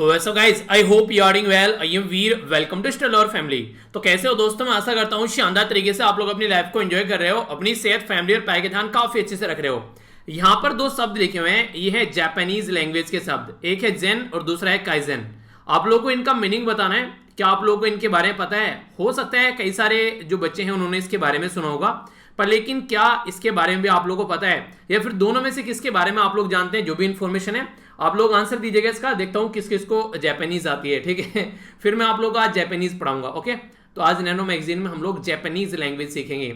So guys I hope you are doing well. I am Veer, welcome to Stellar Family. तो कैसे हो दोस्तों? मैं आशा करता हूँ शानदार तरीके से आप लोग अपनी लाइफ को एंजॉय कर रहे हो, अपनी सेहत, फैमिली और पढ़ाई का ध्यान काफी अच्छे से रख रहे हो। यहाँ पर दो शब्द लिखे हुए हैं, ये है जापानीज लैंग्वेज के शब्द, एक है जेन और दूसरा है काइजेन। आप लोगों को इनका मीनिंग बताना है। क्या आप लोगों को इनके बारे में पता है? हो सकता है कई सारे जो बच्चे हैं उन्होंने इसके बारे में सुना होगा, पर लेकिन क्या इसके बारे में भी आप लोगों को पता है, या फिर दोनों में से किसके बारे में आप लोग जानते हैं? जो भी इंफॉर्मेशन है आप लोग आंसर दीजिएगा इसका। देखता हूं किस किस को जापानीज आती है, ठीक है। फिर मैं आप लोग को आज जापानीज पढ़ाऊंगा, ओके। तो आज नैनो मैगजीन में हम लोग जापानीज लैंग्वेज सीखेंगे,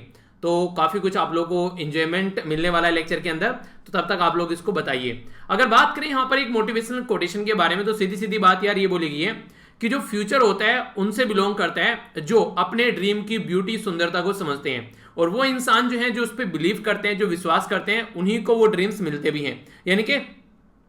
तो काफी कुछ आप लोगों को इंजॉयमेंट मिलने वाला है लेक्चर के अंदर। तो तब तक आप लोग इसको बताइए। अगर बात करें यहाँ पर एक मोटिवेशनल कोटेशन के बारे में, तो सीधी सीधी बात यार ये बोली गई है कि जो फ्यूचर होता है उनसे बिलोंग करता है जो अपने ड्रीम की ब्यूटी, सुंदरता को समझते हैं, और वो इंसान जो है जो उस पर बिलीव करते हैं, जो विश्वास करते हैं, उन्हीं को वो ड्रीम्स मिलते भी हैं। यानी कि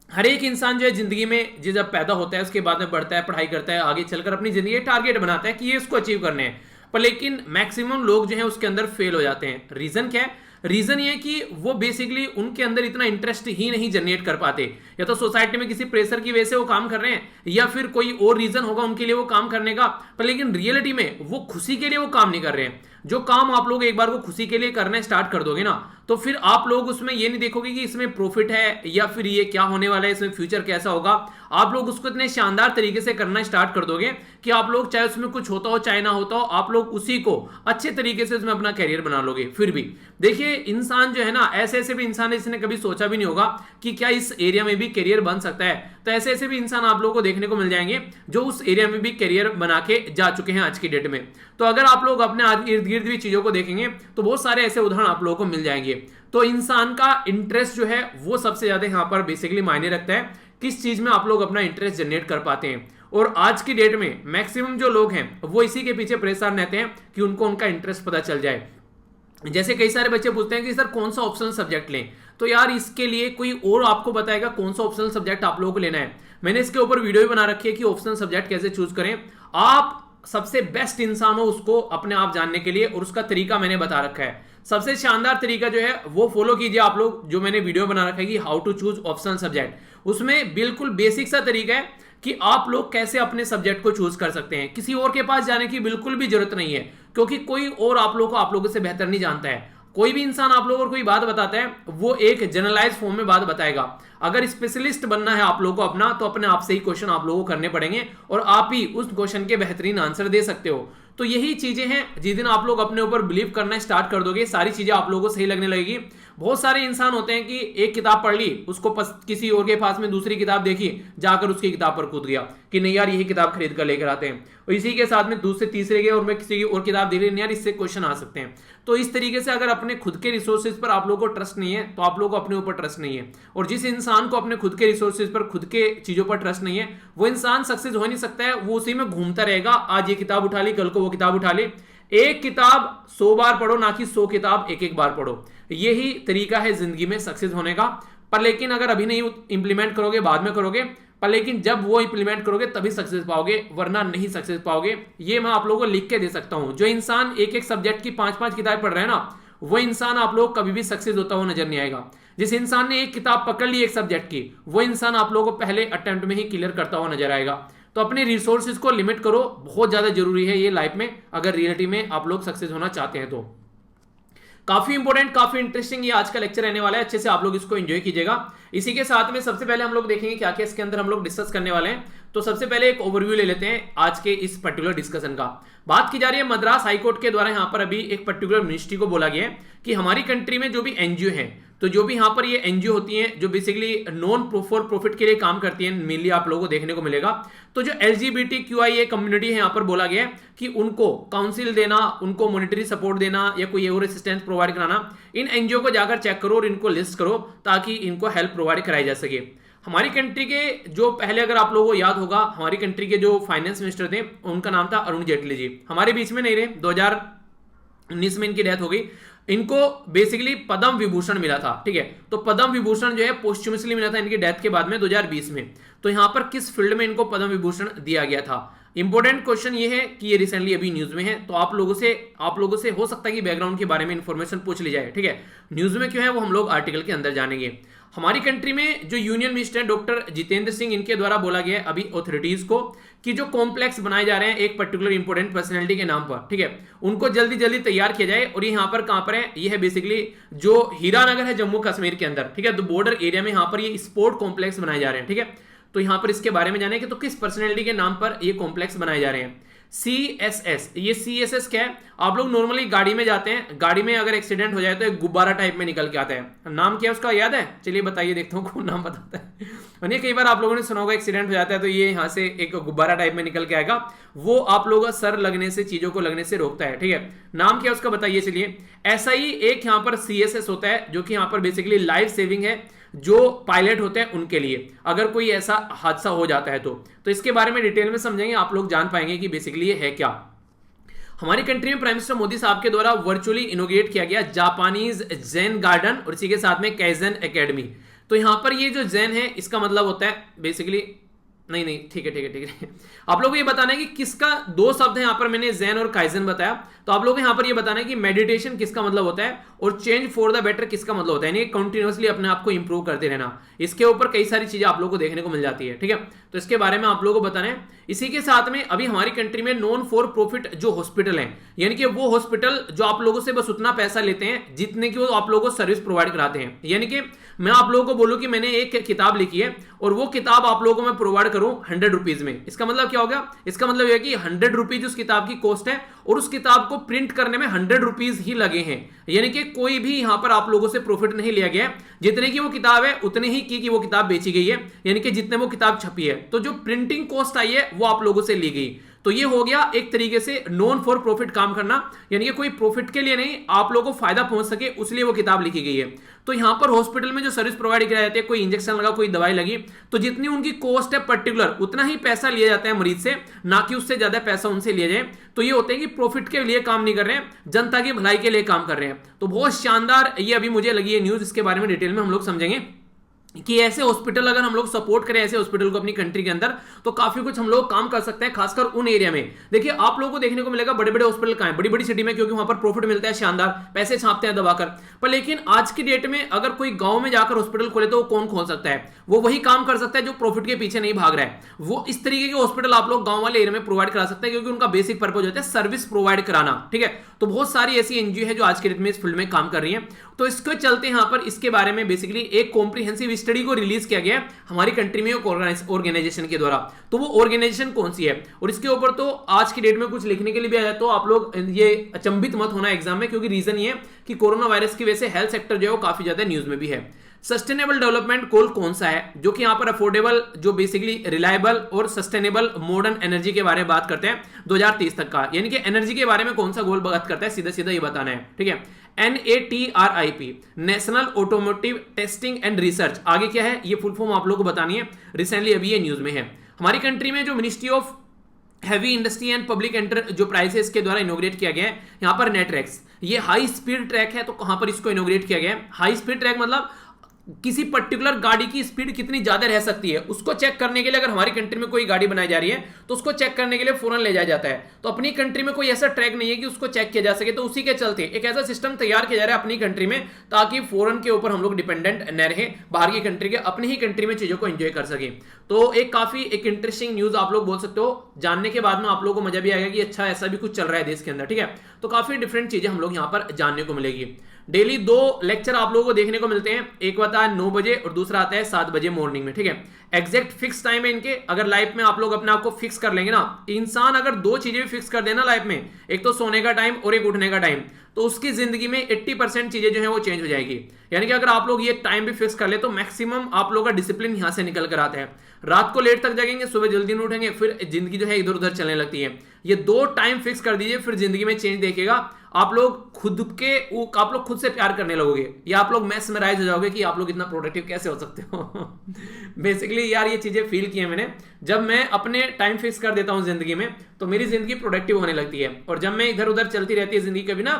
हर एक इंसान जो है जिंदगी में जो जब पैदा होता है उसके बाद में बढ़ता है, पढ़ाई करता है, आगे चलकर अपनी जिंदगी टारगेट बनाता है कि ये इसको अचीव करने हैं, पर लेकिन मैक्सिमम लोग जो है उसके अंदर फेल हो जाते हैं। रीजन क्या है? रीजन ये कि वो बेसिकली उनके अंदर इतना इंटरेस्ट ही नहीं जनरेट कर पाते, या तो सोसाइटी में किसी प्रेशर की वजह से वो काम कर रहे हैं, या फिर कोई और रीजन होगा उनके लिए वो काम करने का, पर लेकिन रियलिटी में वो खुशी के लिए वो काम नहीं कर रहे हैं। जो काम आप लोग एक बार को खुशी के लिए करना स्टार्ट कर दोगे ना, तो फिर आप लोग उसमें ये नहीं देखोगे कि इसमें प्रॉफिट है या फिर ये क्या होने वाला है, इसमें फ्यूचर कैसा होगा। आप लोग उसको इतने शानदार तरीके से करना स्टार्ट कर दोगे कि आप लोग चाहे उसमें कुछ होता हो चाहे ना होता हो, आप लोग उसी को अच्छे तरीके से उसमें अपना कैरियर बना लोगे। फिर भी देखिए, इंसान जो है ना, ऐसे ऐसे भी इंसान है जिसने कभी सोचा भी नहीं होगा कि क्या इस एरिया में भी करियर बन सकता है। तो ऐसे ऐसे भी इंसान आप लोगों को देखने को मिल जाएंगे जो उस एरिया में भी करियर बना के जा चुके हैं आज की डेट में। तो अगर आप लोग अपने इर्द गिर्द भी चीजों को देखेंगे तो बहुत सारे ऐसे उदाहरण आप लोगों को मिल जाएंगे। तो इंसान का इंटरेस्ट जो है वो सबसे ज्यादा यहाँ पर बेसिकली मायने रखता है, किस चीज में आप लोग अपना इंटरेस्ट जनरेट कर पाते हैं। और आज की डेट में मैक्सिमम जो लोग हैं वो इसी के पीछे परेशान रहते हैं कि उनको उनका इंटरेस्ट पता चल जाए। जैसे कई सारे बच्चे पूछते हैं कि सर कौन सा ऑप्शनल सब्जेक्ट लें, तो यार इसके लिए कोई और आपको बताएगा कौन सा ऑप्शनल सब्जेक्ट आप लोगों को लेना है। मैंने इसके ऊपर वीडियो भी बना रखी है कि ऑप्शनल सब्जेक्ट कैसे चूज करें। आप सबसे बेस्ट इंसान हो उसको अपने आप जानने के लिए, और उसका तरीका मैंने बता रखा है। सबसे शानदार तरीका जो है वो फॉलो कीजिए आप लोग, जो मैंने वीडियो बना रखा है कि how to choose optional subject. उसमें बिल्कुल बेसिक सा तरीका है कि आप लोग कैसे अपने सब्जेक्ट को चूज कर सकते हैं। किसी और के पास जाने की बिल्कुल भी जरूरत नहीं है, क्योंकि कोई और आप लोगों को आप लोगों से बेहतर नहीं जानता है। कोई भी इंसान आप लोगों को कोई बात बताता है वो एक जनरलाइज फॉर्म में बात बताएगा। अगर स्पेशलिस्ट बनना है आप लोगों को अपना, तो अपने आप से ही क्वेश्चन आप लोगों को करने पड़ेंगे, और आप ही उस क्वेश्चन के बेहतरीन आंसर दे सकते हो। तो यही चीजें हैं, जिस दिन आप लोग अपने ऊपर बिलीव करना स्टार्ट कर दोगे, सारी चीजें आप लोगों को सही लगने लगेगी। बहुत सारे इंसान होते हैं कि एक किताब पढ़ ली, उसको किसी और के पास में दूसरी किताब देखी, जाकर उसकी किताब पर कूद गया कि नहीं यार यही किताब खरीद कर लेकर आते हैं, और इसी के साथ में दूसरे तीसरे गए और मैं किसी और किताब देख रही यार इससे क्वेश्चन आ सकते हैं। तो इस तरीके से अगर अपने खुद के रिसोर्सेज पर आप लोगों को ट्रस्ट नहीं है, तो आप लोगों को अपने ऊपर ट्रस्ट नहीं है। और जिस इंसान को अपने खुद के रिसोर्सेज पर, खुद के चीजों पर ट्रस्ट नहीं है, वो इंसान सक्सेस हो नहीं सकता है। वो उसी में घूमता रहेगा, आज ये किताब उठा ली, कल को वो किताब उठा ली। एक किताब 100 बार पढ़ो, ना कि 100 किताब एक एक बार पढ़ो। यही तरीका है जिंदगी में सक्सेस होने का। पर लेकिन अगर अभी नहीं इंप्लीमेंट करोगे, बाद में करोगे, पर लेकिन जब वो इंप्लीमेंट करोगे तभी सक्सेस पाओगे, वरना नहीं सक्सेस पाओगे। ये मैं आप लोगों को लिख के दे सकता हूं। जो इंसान एक एक सब्जेक्ट की 5-5 किताब पढ़ रहे हैं ना, वो इंसान आप लोग कभी भी सक्सेस होता हुआ नजर नहीं आएगा। जिस इंसान ने एक किताब पकड़ ली एक सब्जेक्ट की, वो इंसान आप लोगों को पहले अटेम्प्ट में ही क्लियर करता हुआ नजर आएगा। तो अपने रिसोर्सेज को लिमिट करो, बहुत ज्यादा जरूरी है ये लाइफ में, अगर रियलिटी में आप लोग सक्सेस होना चाहते हैं तो। काफी इंपॉर्टेंट, काफी इंटरेस्टिंग ये आज का लेक्चर रहने वाला है, अच्छे से आप लोग इसको एंजॉय कीजिएगा। इसी के साथ में सबसे पहले हम लोग देखेंगे क्या क्या इसके अंदर हम लोग डिस्कस करने वाले हैं। तो सबसे पहले एक ओवरव्यू ले लेते हैं आज के इस पर्टिकुलर डिस्कशन का। बात की जा रही है मद्रास हाईकोर्ट के द्वारा, यहाँ पर अभी एक पर्टिकुलर मिनिस्ट्री को बोला गया है कि हमारी कंट्री में जो भी एनजीओ है, तो जो भी यहाँ पर ये एनजीओ होती हैं जो बेसिकली नॉन फॉर प्रॉफिट के लिए काम करती हैं, मेनली आप लोगों को देखने को मिलेगा। तो जो LGBTQIA कम्युनिटी है, यहाँ पर बोला गया है कि उनको काउंसिल देना, उनको मॉनिटरी सपोर्ट देना या कोई और असिस्टेंस प्रोवाइड कराना, इन एनजीओ को जाकर चेक करो और इनको लिस्ट करो ताकि इनको हेल्प प्रोवाइड कराई जा सके। हमारी कंट्री के जो पहले, अगर आप लोगों को याद होगा, हमारी कंट्री के जो फाइनेंस मिनिस्टर थे उनका नाम था अरुण जेटली जी। हमारे बीच में नहीं रहे, 2019 में इनकी डेथ हो गई। इनको बेसिकली पद्म विभूषण मिला था, ठीक है। तो पद्म विभूषण जो है पोस्टुमसली मिला था इनकी डेथ के बाद में 2020 में। तो यहां पर किस फील्ड में इनको पद्म विभूषण दिया गया था? इंपॉर्टेंट क्वेश्चन ये है कि ये रिसेंटली अभी न्यूज में है, तो आप लोगों से हो सकता है कि बैकग्राउंड के बारे में इंफॉर्मेशन पूछ ली जाए, ठीक है। न्यूज में क्यों है वो हम लोग आर्टिकल के अंदर जानेंगे। हमारी कंट्री में जो union minister doctor Jitendra Singh, इनके द्वारा बोला गया है अभी ऑथोरिटीज को कि जो कॉम्प्लेक्स बनाए जा रहे हैं एक पर्टिकुलर इंपोर्टेंट पर्सनैलिटी के नाम पर, ठीक है, उनको जल्दी जल्दी तैयार किया जाए। और ये यहाँ पर कहां पर है, ये है बेसिकली जो हीरानगर है जम्मू कश्मीर के अंदर, ठीक है, तो बॉर्डर एरिया में यहाँ पर ये स्पोर्ट कॉम्प्लेक्स बनाए जा रहे हैं, ठीक है। तो यहाँ पर इसके बारे में जाने कि तो किस पर्सनैलिटी के नाम पर ये कॉम्प्लेक्स बनाए जा रहे हैं। CSS, ये CSS क्या है, आप लोग नॉर्मली गाड़ी में जाते हैं, गाड़ी में अगर एक्सीडेंट हो जाए तो एक गुब्बारा टाइप में निकल के आता है, नाम क्या है उसका याद है, चलिए बताइए, देखता हूँ कौन नाम बताता है। और कई बार आप लोगों ने सुना होगा एक्सीडेंट हो जाता है तो ये यहाँ से एक गुब्बारा टाइप में निकल के आएगा, वो आप लोगों का सर लगने से, चीजों को लगने से रोकता है, ठीक है। नाम क्या है उसका बताइए। चलिए, ऐसा ही एक यहाँ पर CSS होता है जो कि यहाँ पर बेसिकली लाइफ सेविंग है, जो पायलट होते हैं उनके लिए, अगर कोई ऐसा हादसा हो जाता है तो इसके बारे में डिटेल में समझेंगे, आप लोग जान पाएंगे कि बेसिकली ये है क्या। हमारी कंट्री में प्राइम मिनिस्टर मोदी साहब के द्वारा वर्चुअली इनोग्रेट किया गया जापानीज जैन गार्डन और इसी के साथ में काइजन एकेडमी। तो यहां पर ये जो जैन है इसका मतलब होता है बेसिकली, नहीं ठीक है आप लोगों को ये बताना है कि किसका, दो शब्द है यहाँ पर, मैंने जैन और काइजन बताया, तो आप लोगों को यहाँ पर ये बताना है कि मेडिटेशन किसका मतलब होता है और चेंज फॉर द बेटर किसका मतलब होता है, यानी कंटिन्यूअसली अपने आप को इंप्रूव करते रहना। इसके ऊपर कई सारी चीजें आप लोगों को देखने को मिल जाती है, ठीक है, तो इसके बारे में आप लोगों को बताना है। इसी के साथ में अभी हमारी कंट्री में नॉन फॉर प्रॉफिट जो हॉस्पिटल है, यानी कि वो हॉस्पिटल जो आप लोगों से बस उतना पैसा लेते हैं जितने की वो आप लोगों को सर्विस प्रोवाइड कराते हैं, यानी कि मैं आप लोगों को बोलूं कि मैंने एक किताब लिखी है और वो किताब आप लोगों को मैं प्रोवाइड करूं 100 रुपीज में, इसका मतलब क्या होगा, इसका मतलब यह कि 100 रुपीज उस किताब की कॉस्ट है और उस किताब को प्रिंट करने में 100 रुपीज ही लगे हैं, यानी कि कोई भी यहां पर आप लोगों से प्रॉफिट नहीं लिया गया, जितने की वो किताब है उतने ही की वो किताब बेची गई है, यानी कि जितने वो किताब छपी है, तो जो प्रिंटिंग कॉस्ट आई है वो आप लोगों से ली गई। तो ये हो गया एक तरीके से नॉन फॉर प्रॉफिट काम करना, यानी कि कोई प्रॉफिट के लिए नहीं, आप लोगों को फायदा पहुंच सके उसलिए वो किताब लिखी गई है। तो यहां पर हॉस्पिटल में जो सर्विस प्रोवाइड किया जाती है, कोई इंजेक्शन लगा, कोई दवाई लगी, तो जितनी उनकी कॉस्ट है पर्टिकुलर उतना ही पैसा लिया जाता है मरीज से, ना कि उससे ज्यादा पैसा उनसे लिया जाए। तो ये होते हैं कि प्रॉफिट के लिए काम नहीं कर रहे हैं, जनता की भलाई के लिए काम कर रहे हैं। तो बहुत शानदार ये अभी मुझे लगी है न्यूज, इसके बारे में डिटेल में हम लोग समझेंगे कि ऐसे हॉस्पिटल अगर हम लोग सपोर्ट करें ऐसे हॉस्पिटल को अपनी कंट्री के अंदर, तो काफी कुछ हम लोग काम कर सकते हैं, खासकर उन एरिया में। देखिए आप लोगों को देखने को मिलेगा बड़े बड़े हॉस्पिटल कहां है, बड़ी बड़ी सिटी में, क्योंकि वहां पर प्रॉफिट मिलता है शानदार, पैसे छापते हैं दबाकर। पर लेकिन आज की डेट में अगर कोई गांव में जाकर हॉस्पिटल खोले तो वो कौन खोल सकता है, वो वही काम कर सकता है जो प्रॉफिट के पीछे नहीं भाग रहा है। वो इस तरीके के हॉस्पिटल आप लोग गांव वाले एरिया में प्रोवाइड करा सकते हैं, क्योंकि उनका बेसिक पर्पज होता है सर्विस प्रोवाइड कराना, ठीक है। तो बहुत सारी ऐसी एनजीओ है जो आज के डेट में इस फील्ड में काम कर रही है। तो इसके चलते यहां पर इसके बारे में बेसिकली एक कॉम्प्रिहेंसिव स्टडी को रिलीज किया गया हमारी कंट्री में ऑर्गेनाइजेशन के द्वारा। तो वो ऑर्गेनाइजेशन कौन सी है, और इसके ऊपर तो आज की डेट में कुछ लिखने के लिए भी आ जाए तो आप लोग ये अचंभित मत होना एग्जाम में, क्योंकि रीजन ये कि कोरोना वायरस की वजह से हेल्थ सेक्टर जो है वो काफी ज्यादा न्यूज में भी है। सस्टेनेबल डेवलपमेंट गोल कौन सा है, जो कि यहां पर अफोर्डेबल, जो बेसिकली रिलायबल और सस्टेनेबल मॉडर्न एनर्जी के बारे में बात करते हैं 2030 तक का, यानी कि एनर्जी के बारे में कौन सा गोल बात करता है, सीधा सीधा ये बताना है, ठीक है। NATRIP, national automotive testing and research, आगे क्या है ये फुल फॉर्म आप लोगों को बतानी है, रिसेंटली अभी ये न्यूज में है। हमारी कंट्री में जो ministry of heavy industry and public enterprises के द्वारा इनोग्रेट किया गया है यहाँ पर नेटरेक्स, ये हाई स्पीड ट्रैक है, तो कहां पर इसको इनोग्रेट किया गया है। हाई स्पीड ट्रैक मतलब किसी पर्टिकुलर गाड़ी की स्पीड कितनी ज्यादा रह सकती है उसको चेक करने के लिए, अगर हमारी कंट्री में कोई गाड़ी बनाई जा रही है तो उसको चेक करने के लिए फौरन ले जाया जाता है। तो अपनी कंट्री में कोई ऐसा ट्रैक नहीं है कि उसको चेक किया जा सके, तो उसी के चलते एक ऐसा सिस्टम तैयार किया जा रहा है अपनी कंट्री में, ताकि फॉरेन के ऊपर हम लोग डिपेंडेंट न रहे, बाहर की कंट्री के अपनी ही कंट्री में चीजों को एंजॉय कर सके। तो एक काफी एक इंटरेस्टिंग न्यूज आप लोग बोल सकते हो, जानने के बाद में आप लोगों को मजा भी आएगा कि अच्छा ऐसा भी कुछ चल रहा है देश के अंदर, ठीक है। तो काफी डिफरेंट चीजें हम लोग यहाँ पर जानने को मिलेगी। डेली 2 लेक्चर आप लोगों को देखने को मिलते हैं, एक आता है 9 बजे और दूसरा आता है 7 बजे मॉर्निंग में, ठीक है। एग्जैक्ट फिक्स टाइम है इनके। अगर लाइफ में आप लोग अपने आप को फिक्स कर लेंगे ना, इंसान अगर 2 चीजें भी फिक्स कर देना लाइफ में, एक तो सोने का टाइम और एक उठने का टाइम, तो उसकी जिंदगी में 80% चीजें जो है वो चेंज हो जाएगी। यानी कि अगर आप लोग ये टाइम भी फिक्स कर ले तो मैक्सिमम आप लोग का डिसिप्लिन यहां से निकल कर आता है। रात को लेट तक जगेंगे, सुबह जल्दी नहीं उठेंगे, फिर जिंदगी जो है इधर उधर चलने लगती है। ये 2 टाइम फिक्स कर दीजिए, फिर जिंदगी में चेंज देखिएगा। आप लोग खुद से प्यार करने लगोगे, या आप लोग मैस्मराइज हो जाओगे कि आप लोग इतना प्रोडक्टिव कैसे हो सकते हो। बेसिकली यार ये चीजें फील की है मैंने, जब मैं अपने टाइम फिक्स कर देता हूं जिंदगी में तो मेरी जिंदगी प्रोडक्टिव होने लगती है, और जब मैं इधर उधर चलती रहती है जिंदगी कभी ना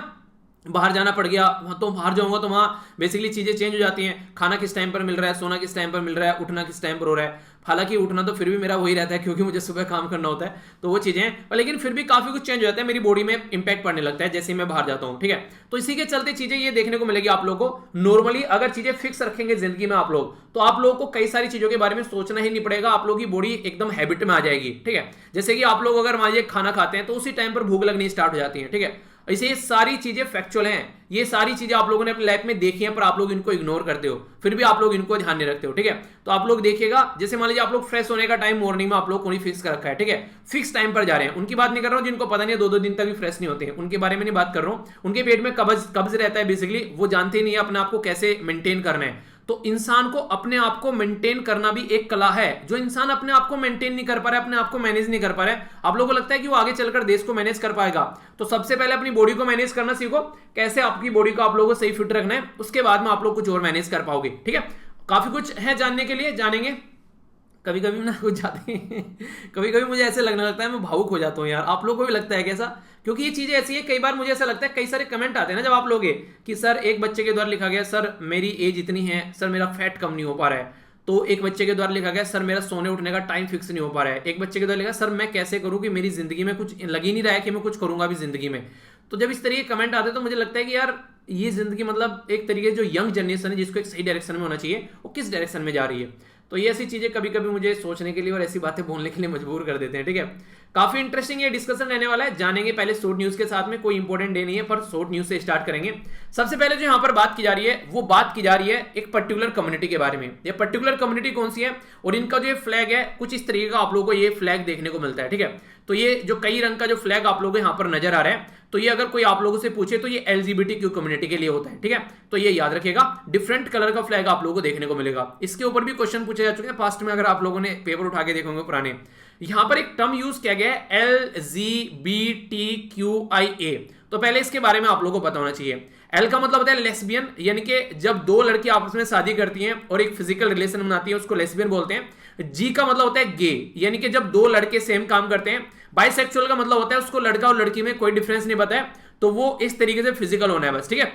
बाहर जाना पड़ गया, तो बाहर जाऊंगा तो वहां बेसिकली चीजें चेंज हो जाती हैं, खाना किस टाइम पर मिल रहा है, सोना किस टाइम पर मिल रहा है, उठना किस टाइम पर हो रहा है। हालांकि उठना तो फिर भी मेरा वही रहता है क्योंकि मुझे सुबह काम करना होता है, तो वो चीजें हैं, पर लेकिन फिर भी काफी कुछ चेंज हो जाता है, मेरी बॉडी में इंपैक्ट पड़ने लगता है जैसे ही मैं बाहर जाता हूँ, ठीक है। तो इसी के चलते चीजें ये देखने को मिलेगी आप लोगों को। नॉर्मली अगर चीजें फिक्स रखेंगे जिंदगी में आप लोग, तो आप लोगों को कई सारी चीजों के बारे में सोचना ही नहीं पड़ेगा, आप लोगों की बॉडी एकदम हैबिट में आ जाएगी, ठीक है। जैसे कि आप लोग अगर मान लीजिए खाना खाते हैं तो उसी टाइम पर भूख लगनी स्टार्ट हो जाती है, ठीक है। ऐसे ये सारी चीजें फैक्चुअल हैं, ये सारी चीजें आप लोगों ने अपनी लाइफ में देखी हैं, पर आप लोग इनको इग्नोर करते हो, फिर भी आप लोग इनको ध्यान नहीं रखते हो, ठीक है। तो आप लोग देखिएगा, जैसे मान लीजिए आप लोग फ्रेश होने का टाइम मॉर्निंग में आप लोग को नहीं फिक्स कर रखा है, ठीक है, फिक्स टाइम पर जा रहे हैं, उनकी बात नहीं कर रहा हूं जिनको पता नहीं है 2-2 दिन तक भी फ्रेश नहीं होते हैं, उनके बारे में नहीं बात कर रहा हूं। उनके पेट में कब्ज रहता है, बेसिकली वो जानते ही नहीं है अपने आप को कैसे मेंटेन करना है। तो इंसान को अपने आप को मेंटेन करना भी एक कला है। जो इंसान अपने आप को मेंटेन नहीं कर पा रहा है, अपने आप को मैनेज नहीं कर पा रहा है, आप लोगों को लगता है कि वो आगे चलकर देश को मैनेज कर पाएगा, तो सबसे पहले अपनी बॉडी को मैनेज करना सीखो, कैसे आपकी बॉडी को आप लोगों को सही फिट रखना है, उसके बाद में आप लोग कुछ और मैनेज कर पाओगे, ठीक है। काफी कुछ है जानने के लिए, जानेंगे। कभी कभी ना कुछ जाते हैं कभी कभी मुझे ऐसे लगने लगता है, मैं भावुक हो जाता हूँ यार। आप लोगों को भी लगता है कैसा? क्योंकि ये चीजें ऐसी है, कई बार मुझे ऐसा लगता है, कई सारे कमेंट आते हैं ना जब आप लोग कि सर एक बच्चे के द्वारा लिखा गया, सर मेरी एज इतनी है, सर मेरा फैट कम नहीं हो पा रहा है। तो एक बच्चे के द्वारा लिखा गया, सर मेरा सोने उठने का टाइम फिक्स नहीं हो पा रहा है। एक बच्चे के द्वारा लिखा, सर मैं कैसे करूं कि मेरी जिंदगी में कुछ लग ही नहीं रहा है कि मैं कुछ करूंगा भी जिंदगी में। तो जब इस तरीके के कमेंट आते हैं तो मुझे लगता है कि यार ये जिंदगी मतलब एक तरीके जो यंग जनरेशन है जिसको एक सही डायरेक्शन में होना चाहिए, वो किस डायरेक्शन में जा रही है। तो ये ऐसी चीजें कभी कभी मुझे सोचने के लिए और ऐसी बातें बोलने के लिए मजबूर कर देते हैं, ठीक है। काफी इंटरेस्टिंग ये डिस्कशन रहने वाला है, जानेंगे पहले शॉर्ट न्यूज के साथ में। कोई इंपॉर्टेंट डे नहीं है, पर शॉर्ट न्यूज से स्टार्ट करेंगे। सबसे पहले जो यहाँ पर बात की जा रही है, वो बात की जा रही है एक पर्टिकुलर कम्युनिटी के बारे में। ये पर्टिकुलर कम्युनिटी कौन सी है, और इनका जो फ्लैग है कुछ इस तरीके का आप लोगों को ये फ्लैग देखने को मिलता है, ठीक है। तो ये जो कई रंग का जो फ्लैग आप लोगों को यहाँ पर नजर आ रहा है, तो ये अगर कोई आप लोगों से पूछे तो ये LGBTQ कम्युनिटी के लिए होता है, ठीक है। तो ये याद रखिएगा, डिफरेंट कलर का फ्लैग आप लोगों को देखने को मिलेगा। इसके ऊपर भी क्वेश्चन पूछे जा चुके हैं पास्ट में, अगर आप लोगों ने पेपर उठा के देखोगे पुराने। यहां पर एक टर्म यूज किया गया है LGBTQIA। तो पहले इसके बारे में आप लोगों को पता होना चाहिए। एल का मतलब होता है लेस्बियन, यानी कि जब दो लड़की आपस में शादी करती हैं और एक फिजिकल रिलेशन बनाती हैं, उसको लेस्बियन बोलते हैं। जी का मतलब होता है गे, यानी कि जब दो लड़के सेम काम करते हैं। बाइसेक्सुअल का मतलब होता है उसको लड़का और लड़की में कोई डिफरेंस नहीं पता है, तो वो इस तरीके से फिजिकल होना है बस, ठीक है।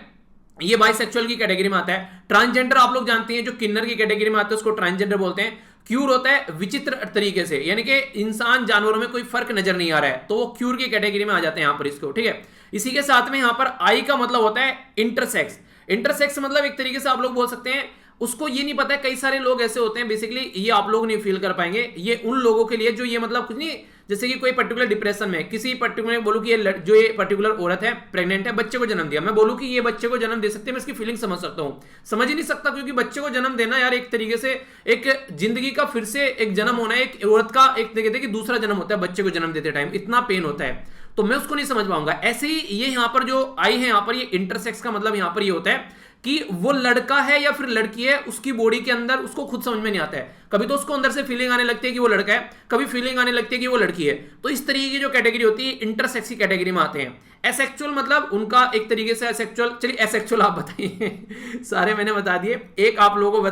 ये बाइसेक्सुअल की कैटेगरी में आता है। ट्रांसजेंडर आप लोग जानते हैं, जो किन्नर की कैटेगरी में आता है उसको ट्रांसजेंडर बोलते हैं। क्यूर होता है विचित्र तरीके से, यानी कि इंसान जानवरों में कोई फर्क नजर नहीं आ रहा है, तो वो क्यूर की कैटेगरी में आ जाते हैं यहां पर इसको, ठीक है। इसी के साथ में यहां पर आई का मतलब होता है इंटरसेक्स। इंटरसेक्स मतलब एक तरीके से आप लोग बोल सकते हैं, उसको ये नहीं पता है, कई सारे लोग ऐसे होते हैं, बेसिकली ये आप लोग नहीं फील कर पाएंगे। ये उन लोगों के लिए जो ये मतलब कुछ नहीं, जैसे कि कोई पर्टिकुलर डिप्रेशन में, किसी पर्टिकुलर बोलूं कि ये जो ये पर्टिकुलर औरत है प्रेग्नेंट है, बच्चे को जन्म दिया, मैं बोलूं कि ये बच्चे को जन्म दे सकते हैं, मैं इसकी फीलिंग समझ सकता हूं। समझ ही नहीं सकता, क्योंकि बच्चे को जन्म देना यार एक तरीके से एक जिंदगी का फिर से एक जन्म होना है, एक औरत का एक तरीके कि दूसरा जन्म होता है बच्चे को जन्म देते टाइम, इतना पेन होता है, तो मैं उसको नहीं समझ पाऊंगा। ऐसे ही ये यहाँ पर जो आई है, यहाँ पर ये इंटरसेक्स का मतलब यहाँ पर ये होता है कि वो लड़का है या फिर लड़की है, उसकी बॉडी के अंदर उसको खुद समझ में नहीं आता है। कभी तो उसको अंदर से फीलिंग आने लगती है कि वो लड़का है, कभी फीलिंग आने लगती है कि वो लड़की है। तो इस तरीके की जो कैटेगरी होती है इंटरसेक्स की कैटेगरी में आते हैं। एसेक्सुअल मतलब उनका एक तरीके से एसेक्सुअल, चलिए एसेक्सुअल आप बताइए सारे मैंने बता दिए, एक आप लोगों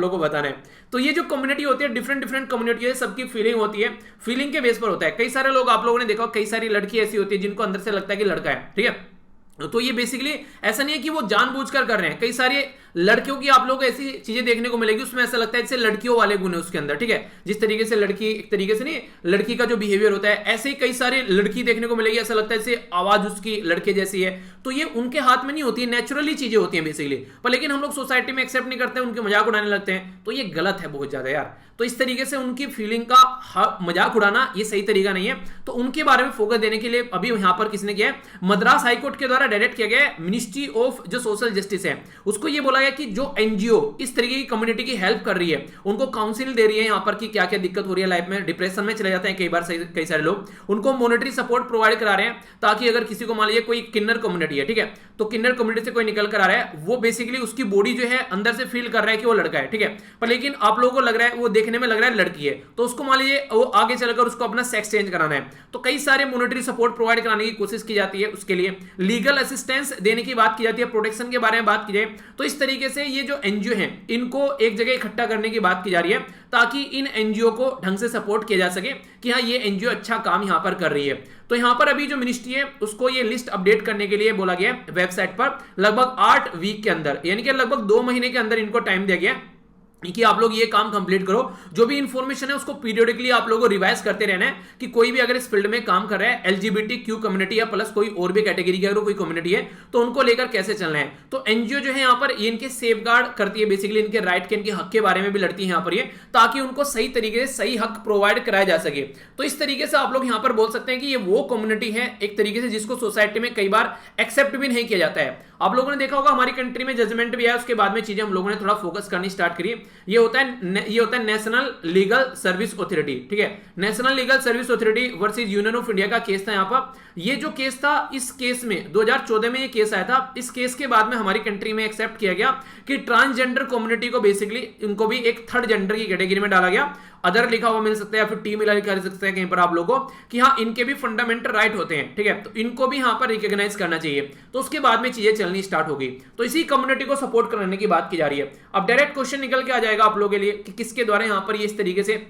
को बताना है। तो ये जो कम्युनिटी होती है, डिफरेंट डिफरेंट कम्युनिटी है, सबकी फीलिंग होती है, फीलिंग के बेस पर होता है। कई सारे लोग आप लोगों ने देखा, कई सारी लड़की ऐसी होती है जिनको अंदर से लगता है कि लड़का है, ठीक है। तो ये बेसिकली ऐसा नहीं है कि वो जानबूझकर कर रहे हैं। कई सारे लड़कियों की आप लोगों को ऐसी चीजें देखने को मिलेगी, उसमें ऐसा लगता है जैसे लड़कियों वाले गुण है उसके अंदर, ठीक है। जिस तरीके से लड़की एक तरीके से नहीं, लड़की का जो बिहेवियर होता है, ऐसे ही कई सारी लड़की देखने को मिलेगी, ऐसा लगता है जैसे आवाज उसकी लड़के जैसी है। तो ये उनके हाथ में नहीं होती है, नेचुरली चीजें होती हैं बेसिकली, पर लेकिन हम लोग सोसाइटी में एक्सेप्ट नहीं करते हैं, उनके मजाक उड़ाने लगते हैं। तो ये गलत है बहुत ज्यादा यार। तो इस तरीके से उनकी फीलिंग का मजाक उड़ाना ये सही तरीका नहीं है। तो उनके बारे में फोकस देने के लिए अभी यहां पर किसने किया है, मद्रास हाईकोर्ट के द्वारा डायरेक्ट किया गया है। मिनिस्ट्री ऑफ जो सोशल जस्टिस है, उसको ये बोला गया कि जो एनजीओ इस तरीके की कम्युनिटी की हेल्प कर रही है, उनको काउंसिल दे रही है यहाँ पर कि क्या क्या दिक्कत हो रही है लाइफ में, डिप्रेशन में चले जाते हैं कई बार कई सारे लोग, उनको मॉनेटरी सपोर्ट प्रोवाइड करा रहे हैं, ताकि अगर किसी को मान लीजिए कोई किन्नर कम्युनिटी है, ठीक है, तो किन्नर कम्युनिटी से कोई निकल कर आ रहा है, वो बेसिकली उसकी बॉडी जो है अंदर से फील कर रहा है कि वो लड़का है, ठीक है, पर लेकिन आप लोगों को लग रहा है, वो देखने में लग रहा है लड़की है, तो उसको मान लीजिए वो आगे चलकर उसको अपना सेक्स चेंज कराना है, तो कई सारे मॉनेटरी सपोर्ट प्रोवाइड कराने की कोशिश की जाती है। उसके लिए लीगल असिस्टेंस देने की बात की जाती है, प्रोटेक्शन के बारे में बात की जाए, तो इस तरीके से ये जो एनजीओ हैं इनको एक जगह इकट्ठा करने की बात की जा रही है, ताकि इन एनजीओ को ढंग से सपोर्ट किया जा सके कि हाँ ये एनजीओ अच्छा काम यहां पर कर रही है। तो यहां पर अभी जो मिनिस्ट्री है उसको ये लिस्ट अपडेट करने के लिए बोला गया है वेबसाइट पर, लगभग 8 वीक के अंदर, यानी कि लगभग 2 महीने के अंदर इनको टाइम दिया गया है कि आप लोग ये काम कंप्लीट करो। जो भी इंफॉर्मेशन है उसको पीरियडिकली आप लोगों को रिवाइज करते रहना है कि कोई भी अगर इस फील्ड में काम कर रहा है, एलजीबीटी क्यू कम्युनिटी या प्लस कोई और भी कैटेगरी की अगर कोई कम्युनिटी है तो उनको लेकर कैसे चलना है। तो एनजीओ जो है यहाँ पर ये इनके सेफ गार्ड करती है, बेसिकली इनके राइट के, इनके हक के बारे में भी लड़ती है यहाँ पर ये, ताकि उनको सही तरीके से सही हक प्रोवाइड कराया जा सके। तो इस तरीके से आप लोग यहाँ पर बोल सकते हैं कि ये वो कम्युनिटी है एक तरीके से जिसको सोसाइटी में कई बार एक्सेप्ट भी नहीं किया जाता है। आप लोगों ने देखा होगा हमारी कंट्री में जजमेंट भी आया, उसके बाद में चीजें हम लोगों ने थोड़ा फोकस करनी स्टार्ट करी। ये होता है नेशनल लीगल सर्विस अथॉरिटी, ठीक है, national legal service authority versus union of India का केस था यहाँ पर। ये जो केस था, इस केस में 2014 में ये केस आया था। इस केस के बाद में हमारी कंट्री में एक्सेप्ट किया गया कि ट्रांसजेंडर कम्युनिटी को बेसिकली इनको भी एक थर्ड जेंडर की कैटेगरी में डाला गया। अदर लिखा हुआ मिल सकता है या फिर टी मिला लिखा सकता है कहीं पर आप लोगों को कि हाँ इनके भी फंडामेंटल राइट होते हैं, ठीक है, तो इनको भी यहाँ पर रिकॉग्नाइज करना चाहिए। तो उसके बाद में चीजें चलनी स्टार्ट होगी। तो इसी कम्युनिटी को सपोर्ट करने की बात की जा रही है। अब डायरेक्ट क्वेश्चन निकल के आ जाएगा आप लोगों के लिए कि किसके द्वारा यहाँ पर ये इस तरीके से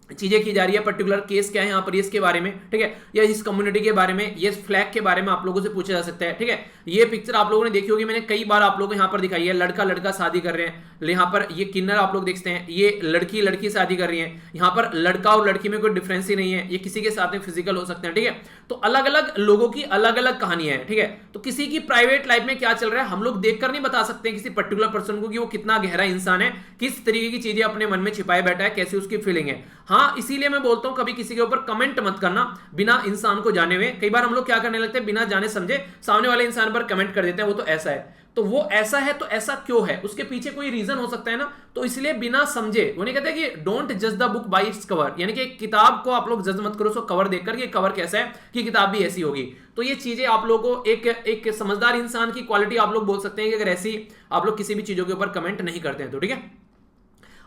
चीजें की जा रही है, पर्टिकुलर केस क्या है यहाँ पर इसके बारे में, ठीक है, या इस कम्युनिटी के बारे में, ये फ्लैग के बारे में आप लोगों से पूछा जा सकता है, ठीक है। ये पिक्चर आप लोगों ने देखी होगी, मैंने कई बार आप लोगों को यहाँ पर दिखाई है। लड़का लड़का शादी कर रहे हैं, यहाँ पर ये किन्नर आप लोग देखते हैं, ये लड़की लड़की शादी कर रही है। यहाँ पर लड़का और लड़की में कोई डिफरेंस ही नहीं है, ये किसी के साथ में फिजिकल हो सकते हैं, ठीक है। तो अलग अलग लोगों की अलग अलग कहानियां हैं, ठीक है। तो किसी की प्राइवेट लाइफ में क्या चल रहा है हम लोग देखकर नहीं बता सकते किसी पर्टिकुलर पर्सन को कि वो कितना गहरा इंसान है, किस तरीके की चीजें अपने मन में छिपाए बैठा है, कैसी उसकी फीलिंग है। हाँ, इसीलिए मैं बोलता हूं कभी किसी के ऊपर कमेंट मत करना बिना इंसान को जाने हुए। कई बार हम लोग क्या करने लगते हैं, बिना जाने समझे सामने वाले इंसान पर कमेंट कर देते हैं वो तो ऐसा है, तो वो ऐसा है तो ऐसा क्यों है, उसके पीछे कोई रीजन हो सकता है ना। तो इसलिए बिना समझे, वो नहीं कहते कि डोंट जज the book by its cover, यानी कि किताब को आप लोग जज मत करो उसको कवर देखकर कि कवर कैसा है कि किताब भी ऐसी होगी। तो ये चीजें आप लोगों को एक समझदार इंसान की क्वालिटी आप लोग बोल सकते हैं कि अगर ऐसी आप लोग किसी भी चीजों के ऊपर कमेंट नहीं करते हैं तो, ठीक है।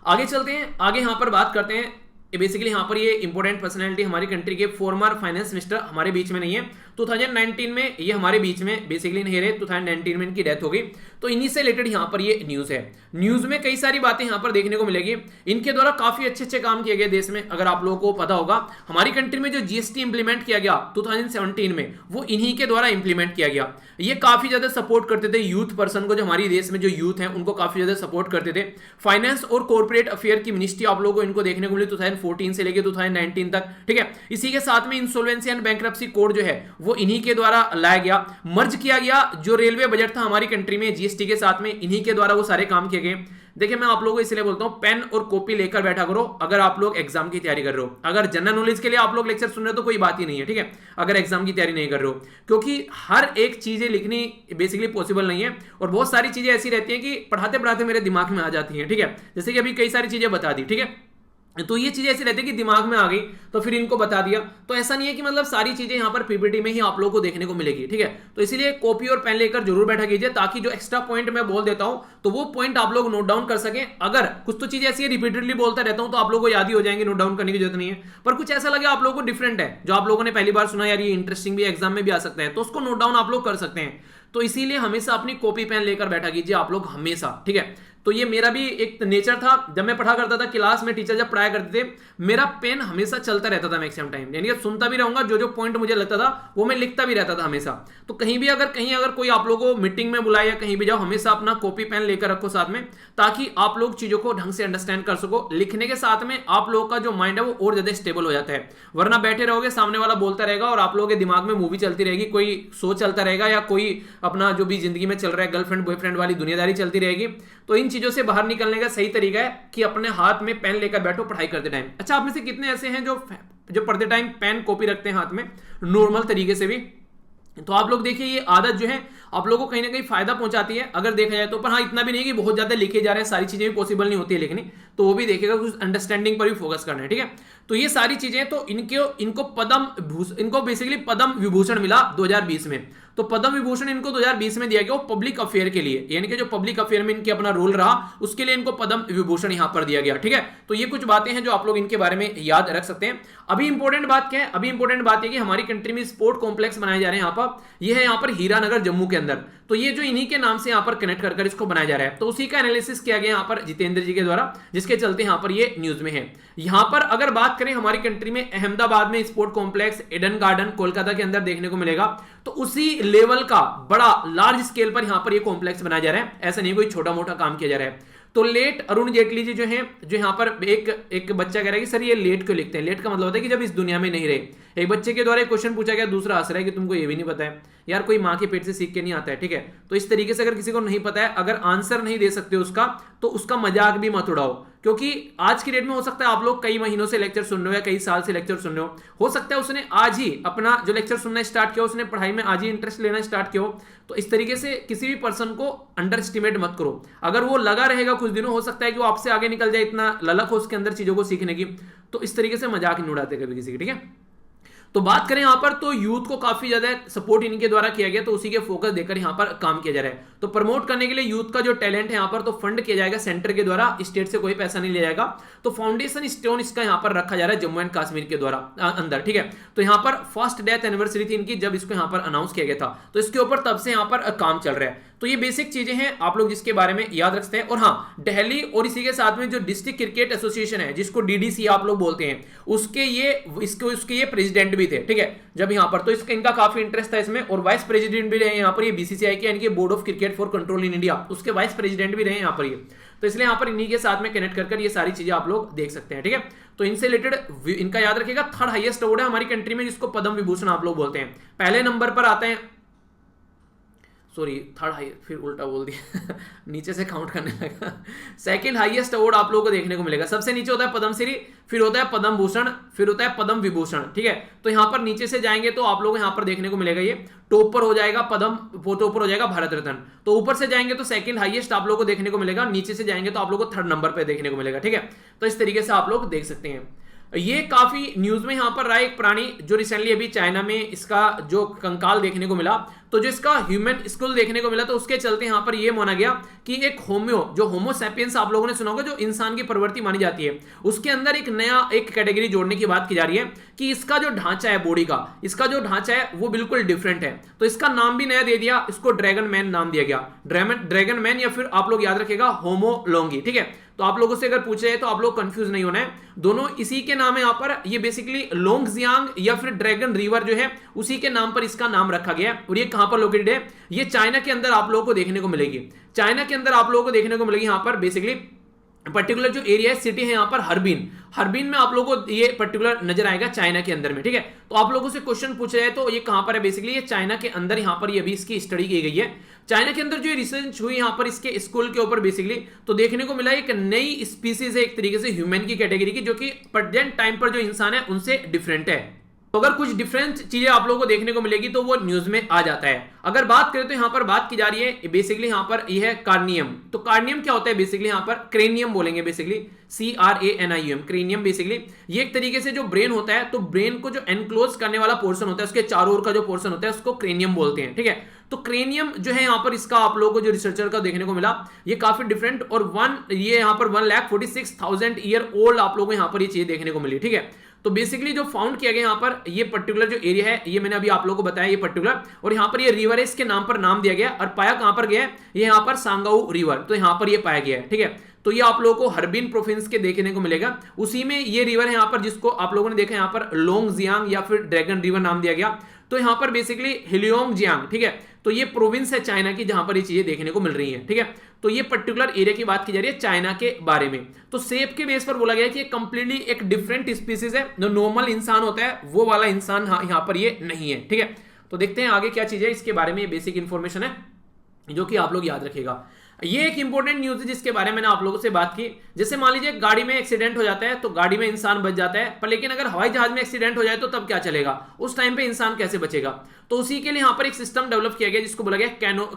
आगे चलते हैं, आगे यहां पर बात करते हैं। बेसिकली यहां पर ये इंपॉर्टेंट पर्सनैलिटी हमारी कंट्री के फॉर्मर फाइनेंस मिनिस्टर हमारे बीच में नहीं है। 2019 में ये हमारे बीच में बेसिकली नहीं रहे, 2019 में इनकी डेथ हो गई। तो इन्हीं से रिलेटेड यहां पर ये न्यूज है। न्यूज में कई सारी बातें यहां पर देखने को मिलेगी। इनके द्वारा काफी अच्छे अच्छे काम किए गए देश में। अगर आप लोगों को पता होगा, हमारी कंट्री में जो जीएसटी इंप्लीमेंट किया गया 2017 में, वो इन्हीं के द्वारा इंप्लीमेंट किया गया। ये काफी ज्यादा सपोर्ट करते थे यूथ पर्सन को, जो हमारे देश में जो यूथ है उनको काफी ज्यादा सपोर्ट करते थे। फाइनेंस और कॉर्पोरेट अफेयर की मिनिस्ट्री आप लोगों को इनको देखने को मिली 2014 से लेकर 2019 तक, ठीक है। इसी के साथ में इंसॉल्वेंसी एंड बैंक्रप्सी कोड जो है वो इन्हीं के द्वारा लाया गया, मर्ज किया गया। जो रेलवे बजट था हमारी कंट्री में जीएसटी के साथ में, इन्हीं के द्वारा वो सारे काम किए गए। देखिए, मैं आप लोगों को इसलिए बोलता हूं पेन और कॉपी लेकर बैठा करो अगर आप लोग एग्जाम की तैयारी कर रहे हो। अगर जनरल नॉलेज के लिए आप लोग लेक्चर सुन रहे हो तो कोई बात ही नहीं है, ठीक है, अगर एग्जाम की तैयारी नहीं कर रहे हो, क्योंकि हर एक चीजें लिखनी बेसिकली पॉसिबल नहीं है। और बहुत सारी चीजें ऐसी रहती हैं कि पढ़ाते पढ़ाते मेरे दिमाग में आ जाती हैं, ठीक है। जैसे कि अभी कई सारी चीजें बता दी, ठीक है, तो ये चीजें ऐसी रहती है कि दिमाग में आ गई तो फिर इनको बता दिया। तो ऐसा नहीं है कि मतलब सारी चीजें यहां पर पीपीटी में ही आप लोगों को देखने को मिलेगी, ठीक है। तो इसीलिए कॉपी और पेन लेकर जरूर बैठा कीजिए, ताकि जो एक्स्ट्रा पॉइंट मैं बोल देता हूं तो वो पॉइंट आप लोग नोट डाउन कर सकें। अगर कुछ तो चीजें ऐसी है रिपीटेडली बोलता रहता हूं तो आप लोगों को याद ही हो जाएंगे, नोट डाउन करने की जरूरत नहीं है। पर कुछ ऐसा लगे आप लोगों को डिफरेंट है, जो आप लोगों ने पहली बार सुना, यार ये इंटरेस्टिंग भी एग्जाम में भी आ सकता है, तो उसको नोट डाउन आप लोग कर सकते हैं। तो इसीलिए हमेशा अपनी कॉपी पेन लेकर बैठा कीजिए आप लोग हमेशा, ठीक है। तो ये मेरा भी एक नेचर था, जब मैं पढ़ा करता था क्लास में, टीचर जब पढ़ाया करते थे, मेरा पेन हमेशा चलता रहता था मैक्सिमम टाइम, यानी कि सुनता भी रहूंगा, जो जो पॉइंट मुझे लगता था वो मैं लिखता भी रहता था हमेशा। तो कहीं अगर कोई आप लोगों को मीटिंग में बुलाए या कहीं भी जाओ, हमेशा अपना कॉपी पेन लेकर रखो साथ में, ताकि आप लोग चीजों को ढंग से अंडरस्टैंड कर सको। लिखने के साथ में आप लोगों का जो माइंड है वो और ज्यादा स्टेबल हो जाता है। वरना बैठे रहोगे, सामने वाला बोलता रहेगा और आप लोगों के दिमाग में मूवी चलती रहेगी, कोई शो चलता रहेगा या कोई अपना जो भी जिंदगी में चल रहा है गर्लफ्रेंड बॉयफ्रेंड वाली दुनियादारी चलती रहेगी। तो इन चीजों से बाहर निकलने का सही तरीका है कि अपने हाथ में पेन लेकर बैठो पढ़ाई करते टाइम। अच्छा, आप में से कितने ऐसे हैं जो पढ़ते टाइम पेन कॉपी रखते हैं हाथ में नॉर्मल तरीके से भी? तो आप लोग देखिए, ये आदत जो है आप लोगों को कहीं ना कहीं फायदा पहुंचाती है अगर देखा जाए तो। पर हाँ, इतना भी नहीं कि बहुत ज्यादा लिखे जा रहे हैं, सारी चीजें भी पॉसिबल नहीं होती है लिखनी। तो वो भी देखेगा, कुछ अंडरस्टैंडिंग पर भी फोकस करना है, ठीक है। तो ये सारी चीजें, तो इनको बेसिकली पद्म विभूषण मिला 2020 में। तो पद्म विभूषण इनको 2020 में दिया गया वो पब्लिक अफेयर के लिए, यानी कि जो पब्लिक अफेयर में इनके अपना रोल रहा उसके लिए इनको पद्म विभूषण यहां पर दिया गया, ठीक है। तो ये कुछ बातें हैं जो आप लोग इनके बारे में याद रख सकते हैं। अभी इंपॉर्टेंट बात क्या है, अभी इंपॉर्टेंट बात है कि हमारी कंट्री में स्पोर्ट कॉम्प्लेक्स बनाए जा रहे हैं यहाँ पर, ये है यहाँ पर हीरानगर जम्मू के अंदर। तो ये जो इन्हीं के नाम से यहाँ पर कनेक्ट कर इसको बनाया जा रहा है, तो उसी का एनालिसिस किया गया यहाँ पर जितेंद्र जी के द्वारा, जिसके चलते यहाँ पर ये न्यूज में है। यहाँ पर अगर बात करें हमारी कंट्री में अहमदाबाद में sport complex Eden Garden Kolkata के अंदर देखने को मिलेगा, तो उसी लेवल का बड़ा लार्ज स्केल पर यहाँ पर ये कॉम्प्लेक्स बनाया जा रहा है, ऐसा नहीं कोई छोटा मोटा काम किया जा रहा है। तो लेट अरुण जेटली जी जो हैं, जो यहाँ पर एक बच्चा कह रहा है कि सर ये लेट क्यों लिखते हैं। लेट का मतलब होता है कि जब इस दुनिया में नहीं रहे। एक बच्चे के द्वारा एक क्वेश्चन पूछा गया, दूसरा हंस रहा है कि तुमको ये भी नहीं पता है। यार कोई माँ के पेट से सीख के नहीं आता है, ठीक है। तो इस तरीके से अगर किसी को नहीं पता है, अगर आंसर नहीं दे सकते उसका, तो उसका मजाक भी मत उड़ाओ, क्योंकि आज की डेट में हो सकता है आप लोग कई महीनों से लेक्चर सुन रहे हो या कई साल से लेक्चर सुन रहे हो सकता है उसने आज ही अपना जो लेक्चर सुनना स्टार्ट किया, उसने पढ़ाई में आज ही इंटरेस्ट लेना स्टार्ट किया हो। तो इस तरीके से किसी भी पर्सन को अंडर एस्टिमेट मत करो। अगर वो लगा रहेगा कुछ दिनों, हो सकता है कि वो आपसे आगे निकल जाए, इतना ललक हो उसके अंदर चीजों को सीखने की। तो इस तरीके से मजाक नहीं उड़ाते कभी किसी की, ठीक है। तो बात करें यहां पर, तो यूथ को काफी ज्यादा सपोर्ट इनके द्वारा किया गया, तो उसी के फोकस देकर यहां पर काम किया जा रहा है। तो प्रमोट करने के लिए यूथ का जो टैलेंट है यहां पर, तो फंड किया जाएगा सेंटर के द्वारा, स्टेट से कोई पैसा नहीं लिया जाएगा। तो फाउंडेशन स्टोन इसका यहां पर रखा जा रहा है जम्मू एंड कश्मीर के द्वारा अंदर, ठीक है। तो यहां पर फर्स्ट डेथ एनिवर्सरी थी इनकी जब इसको यहां पर अनाउंस किया गया था, तो इसके ऊपर तब से यहां पर काम चल रहा है। तो ये बेसिक चीजें हैं आप लोग जिसके बारे में याद रखते हैं। और हाँ, दिल्ली और इसी के साथ में जो डिस्ट्रिक्ट क्रिकेट एसोसिएशन है, जिसको डीडीसी आप लोग बोलते हैं, उसके ये प्रेसिडेंट भी थे, ठीक है, जब यहाँ पर। तो इनका काफी इंटरेस्ट था इसमें, और वाइस प्रेसिडेंट भी रहे यहाँ पर ये बीसीसीआई के, यानी कि board of cricket for control in India, उसके वाइस प्रेसिडेंट भी रहे यहाँ पर ये। तो इसलिए यहाँ पर इन्हीं के साथ में कनेक्ट कर ये सारी चीजें आप लोग देख सकते हैं, ठीक है। तो इनसे रिलेटेड इनका याद रखिएगा, थर्ड हाईएस्ट अवार्ड है हमारी कंट्री में, जिसको पद्म विभूषण आप लोग बोलते हैं। पहले नंबर पर आते हैं, सॉरी थर्ड हाई, फिर उल्टा बोल दिया नीचे से काउंट करने लगा। सेकंड हाईएस्ट अवार्ड आप लोगों को देखने को मिलेगा, सबसे नीचे होता है पद्मश्री, फिर होता है पद्म भूषण, फिर होता है पद्म विभूषण, ठीक है। तो यहां पर नीचे से जाएंगे तो आप लोगों को यहां पर देखने को मिलेगा, ये टॉप पर हो जाएगा पद्म, टॉप पर हो जाएगा भारत रत्न। तो ऊपर से जाएंगे तो सेकंड हाईएस्ट आप लोगों को देखने को मिलेगा, नीचे से जाएंगे तो आप लोगों को थर्ड नंबर पर देखने को मिलेगा, ठीक है। तो इस तरीके से आप लोग देख सकते हैं। ये काफी न्यूज में यहां पर रहा एक प्राणी जो रिसेंटली अभी चाइना में इसका जो कंकाल देखने को मिला, तो जो इसका ह्यूमन स्कुल देखने को मिला, तो उसके चलते यहां पर यह माना गया कि एक होमो सैपियंस आप लोगों ने सुना होगा, जो इंसान की प्रवृत्ति मानी जाती है, उसके अंदर एक कैटेगरी जोड़ने की बात की जा रही है कि इसका जो ढांचा है बॉडी का, इसका जो ढांचा है वो बिल्कुल डिफरेंट है। तो इसका नाम भी नया दे दिया, इसको ड्रैगन मैन नाम दिया गया, ड्रैगन मैन, या फिर आप लोग याद रखेगा होमो लोंगी, ठीक है। तो आप लोगों से अगर पूछे जाए तो आप लोग कंफ्यूज नहीं होना है, दोनों इसी के नाम है यहाँ पर। ये बेसिकली लोंगजियांग या फिर ड्रैगन रिवर जो है उसी के नाम पर इसका नाम रखा गया है। और ये कहां पर लोकेटेड है, ये चाइना के अंदर आप लोगों को देखने को मिलेगी, चाइना के अंदर आप लोगों को देखने को मिलेगी यहाँ पर बेसिकली पर्टिकुलर जो एरिया है, सिटी है यहाँ पर हरबिन में आप लोगों को ये पर्टिकुलर नजर आएगा चाइना के अंदर में, ठीक है। तो आप लोगों से क्वेश्चन पूछा जाए तो ये कहां पर है, बेसिकली ये चाइना के अंदर यहाँ पर ये अभी इसकी स्टडी की गई है। चाइना के अंदर जो रिसर्च हुई यहाँ पर इसके स्कूल के ऊपर बेसिकली, तो देखने को मिला एक नई स्पीसीज है एक तरीके से ह्यूमन की कैटेगरी की, जो कि प्रेजेंट टाइम पर जो इंसान है उनसे डिफरेंट है। तो अगर कुछ डिफरेंट चीजें आप लोगों को देखने को मिलेगी तो वो न्यूज में आ जाता है। अगर बात करें तो यहां पर बात की जा रही है बेसिकली यहां पर यह है कार्नियम। तो कार्नियम क्या होता है, बेसिकली यहां पर क्रेनियम बोलेंगे, बेसिकली CRANIUM, क्रेनियम। बेसिकली ये एक तरीके से जो ब्रेन होता है, तो ब्रेन को जो एनक्लोज करने वाला पोर्शन होता है, उसके चारों ओर का जो पोर्शन होता है उसको क्रेनियम बोलते हैं, ठीक है। तो क्रेनियम जो है यहाँ पर इसका आप लोगों को जो रिसर्चर का देखने को मिला, ये काफी डिफरेंट, और ये यहाँ पर 1,46,000 ईयर ओल्ड आप लोगों को यहाँ पर ये चीज देखने को मिली, ठीक है। तो बेसिकली जो फाउंड किया गया यहाँ पर, ये पर्टिकुलर जो एरिया है, ये मैंने अभी आप लोगों को बताया ये पर्टिकुलर, और यहाँ पर ये रिवर है, इसके नाम पर नाम दिया गया, और पाया कहां पर गया है, ये यहाँ पर सांगाऊ रिवर, तो यहाँ पर ये पाया गया है, ठीक है। तो ये आप लोगों को हरबिन प्रोविंस के देखने को मिलेगा, उसी में ये रिवर है यहाँ पर, जिसको आप लोगों ने देखा यहाँ पर लोंगजियांग या फिर ड्रैगन रिवर नाम दिया गया। तो यहाँ पर बेसिकली हिलियोंगजियांग, ठीक है। तो ये प्रोविंस है चाइना की जहां पर ये चीजें देखने को मिल रही हैं, ठीक है। तो ये पर्टिकुलर एरिया की बात की जा रही है चाइना के बारे में। तो सेब के बेस पर बोला गया कि कंप्लीटली एक डिफरेंट स्पीसीज है, जो नॉर्मल इंसान होता है वो वाला इंसान यहाँ पर ये नहीं है, ठीक है। तो देखते हैं आगे क्या चीज है, इसके बारे में बेसिक इंफॉर्मेशन है जो कि आप लोग याद रखिएगा। ये एक इंपॉर्टेंट न्यूज है जिसके बारे में मैंने आप लोगों से बात की। जैसे मान लीजिए गाड़ी में एक्सीडेंट हो जाता है तो गाड़ी में इंसान बच जाता है, पर लेकिन अगर हवाई जहाज में एक्सीडेंट हो जाए तो तब क्या चलेगा, उस टाइम पे इंसान कैसे बचेगा। तो उसी के लिए यहाँ पर एक सिस्टम डेवलप किया गया जिसको बोला गया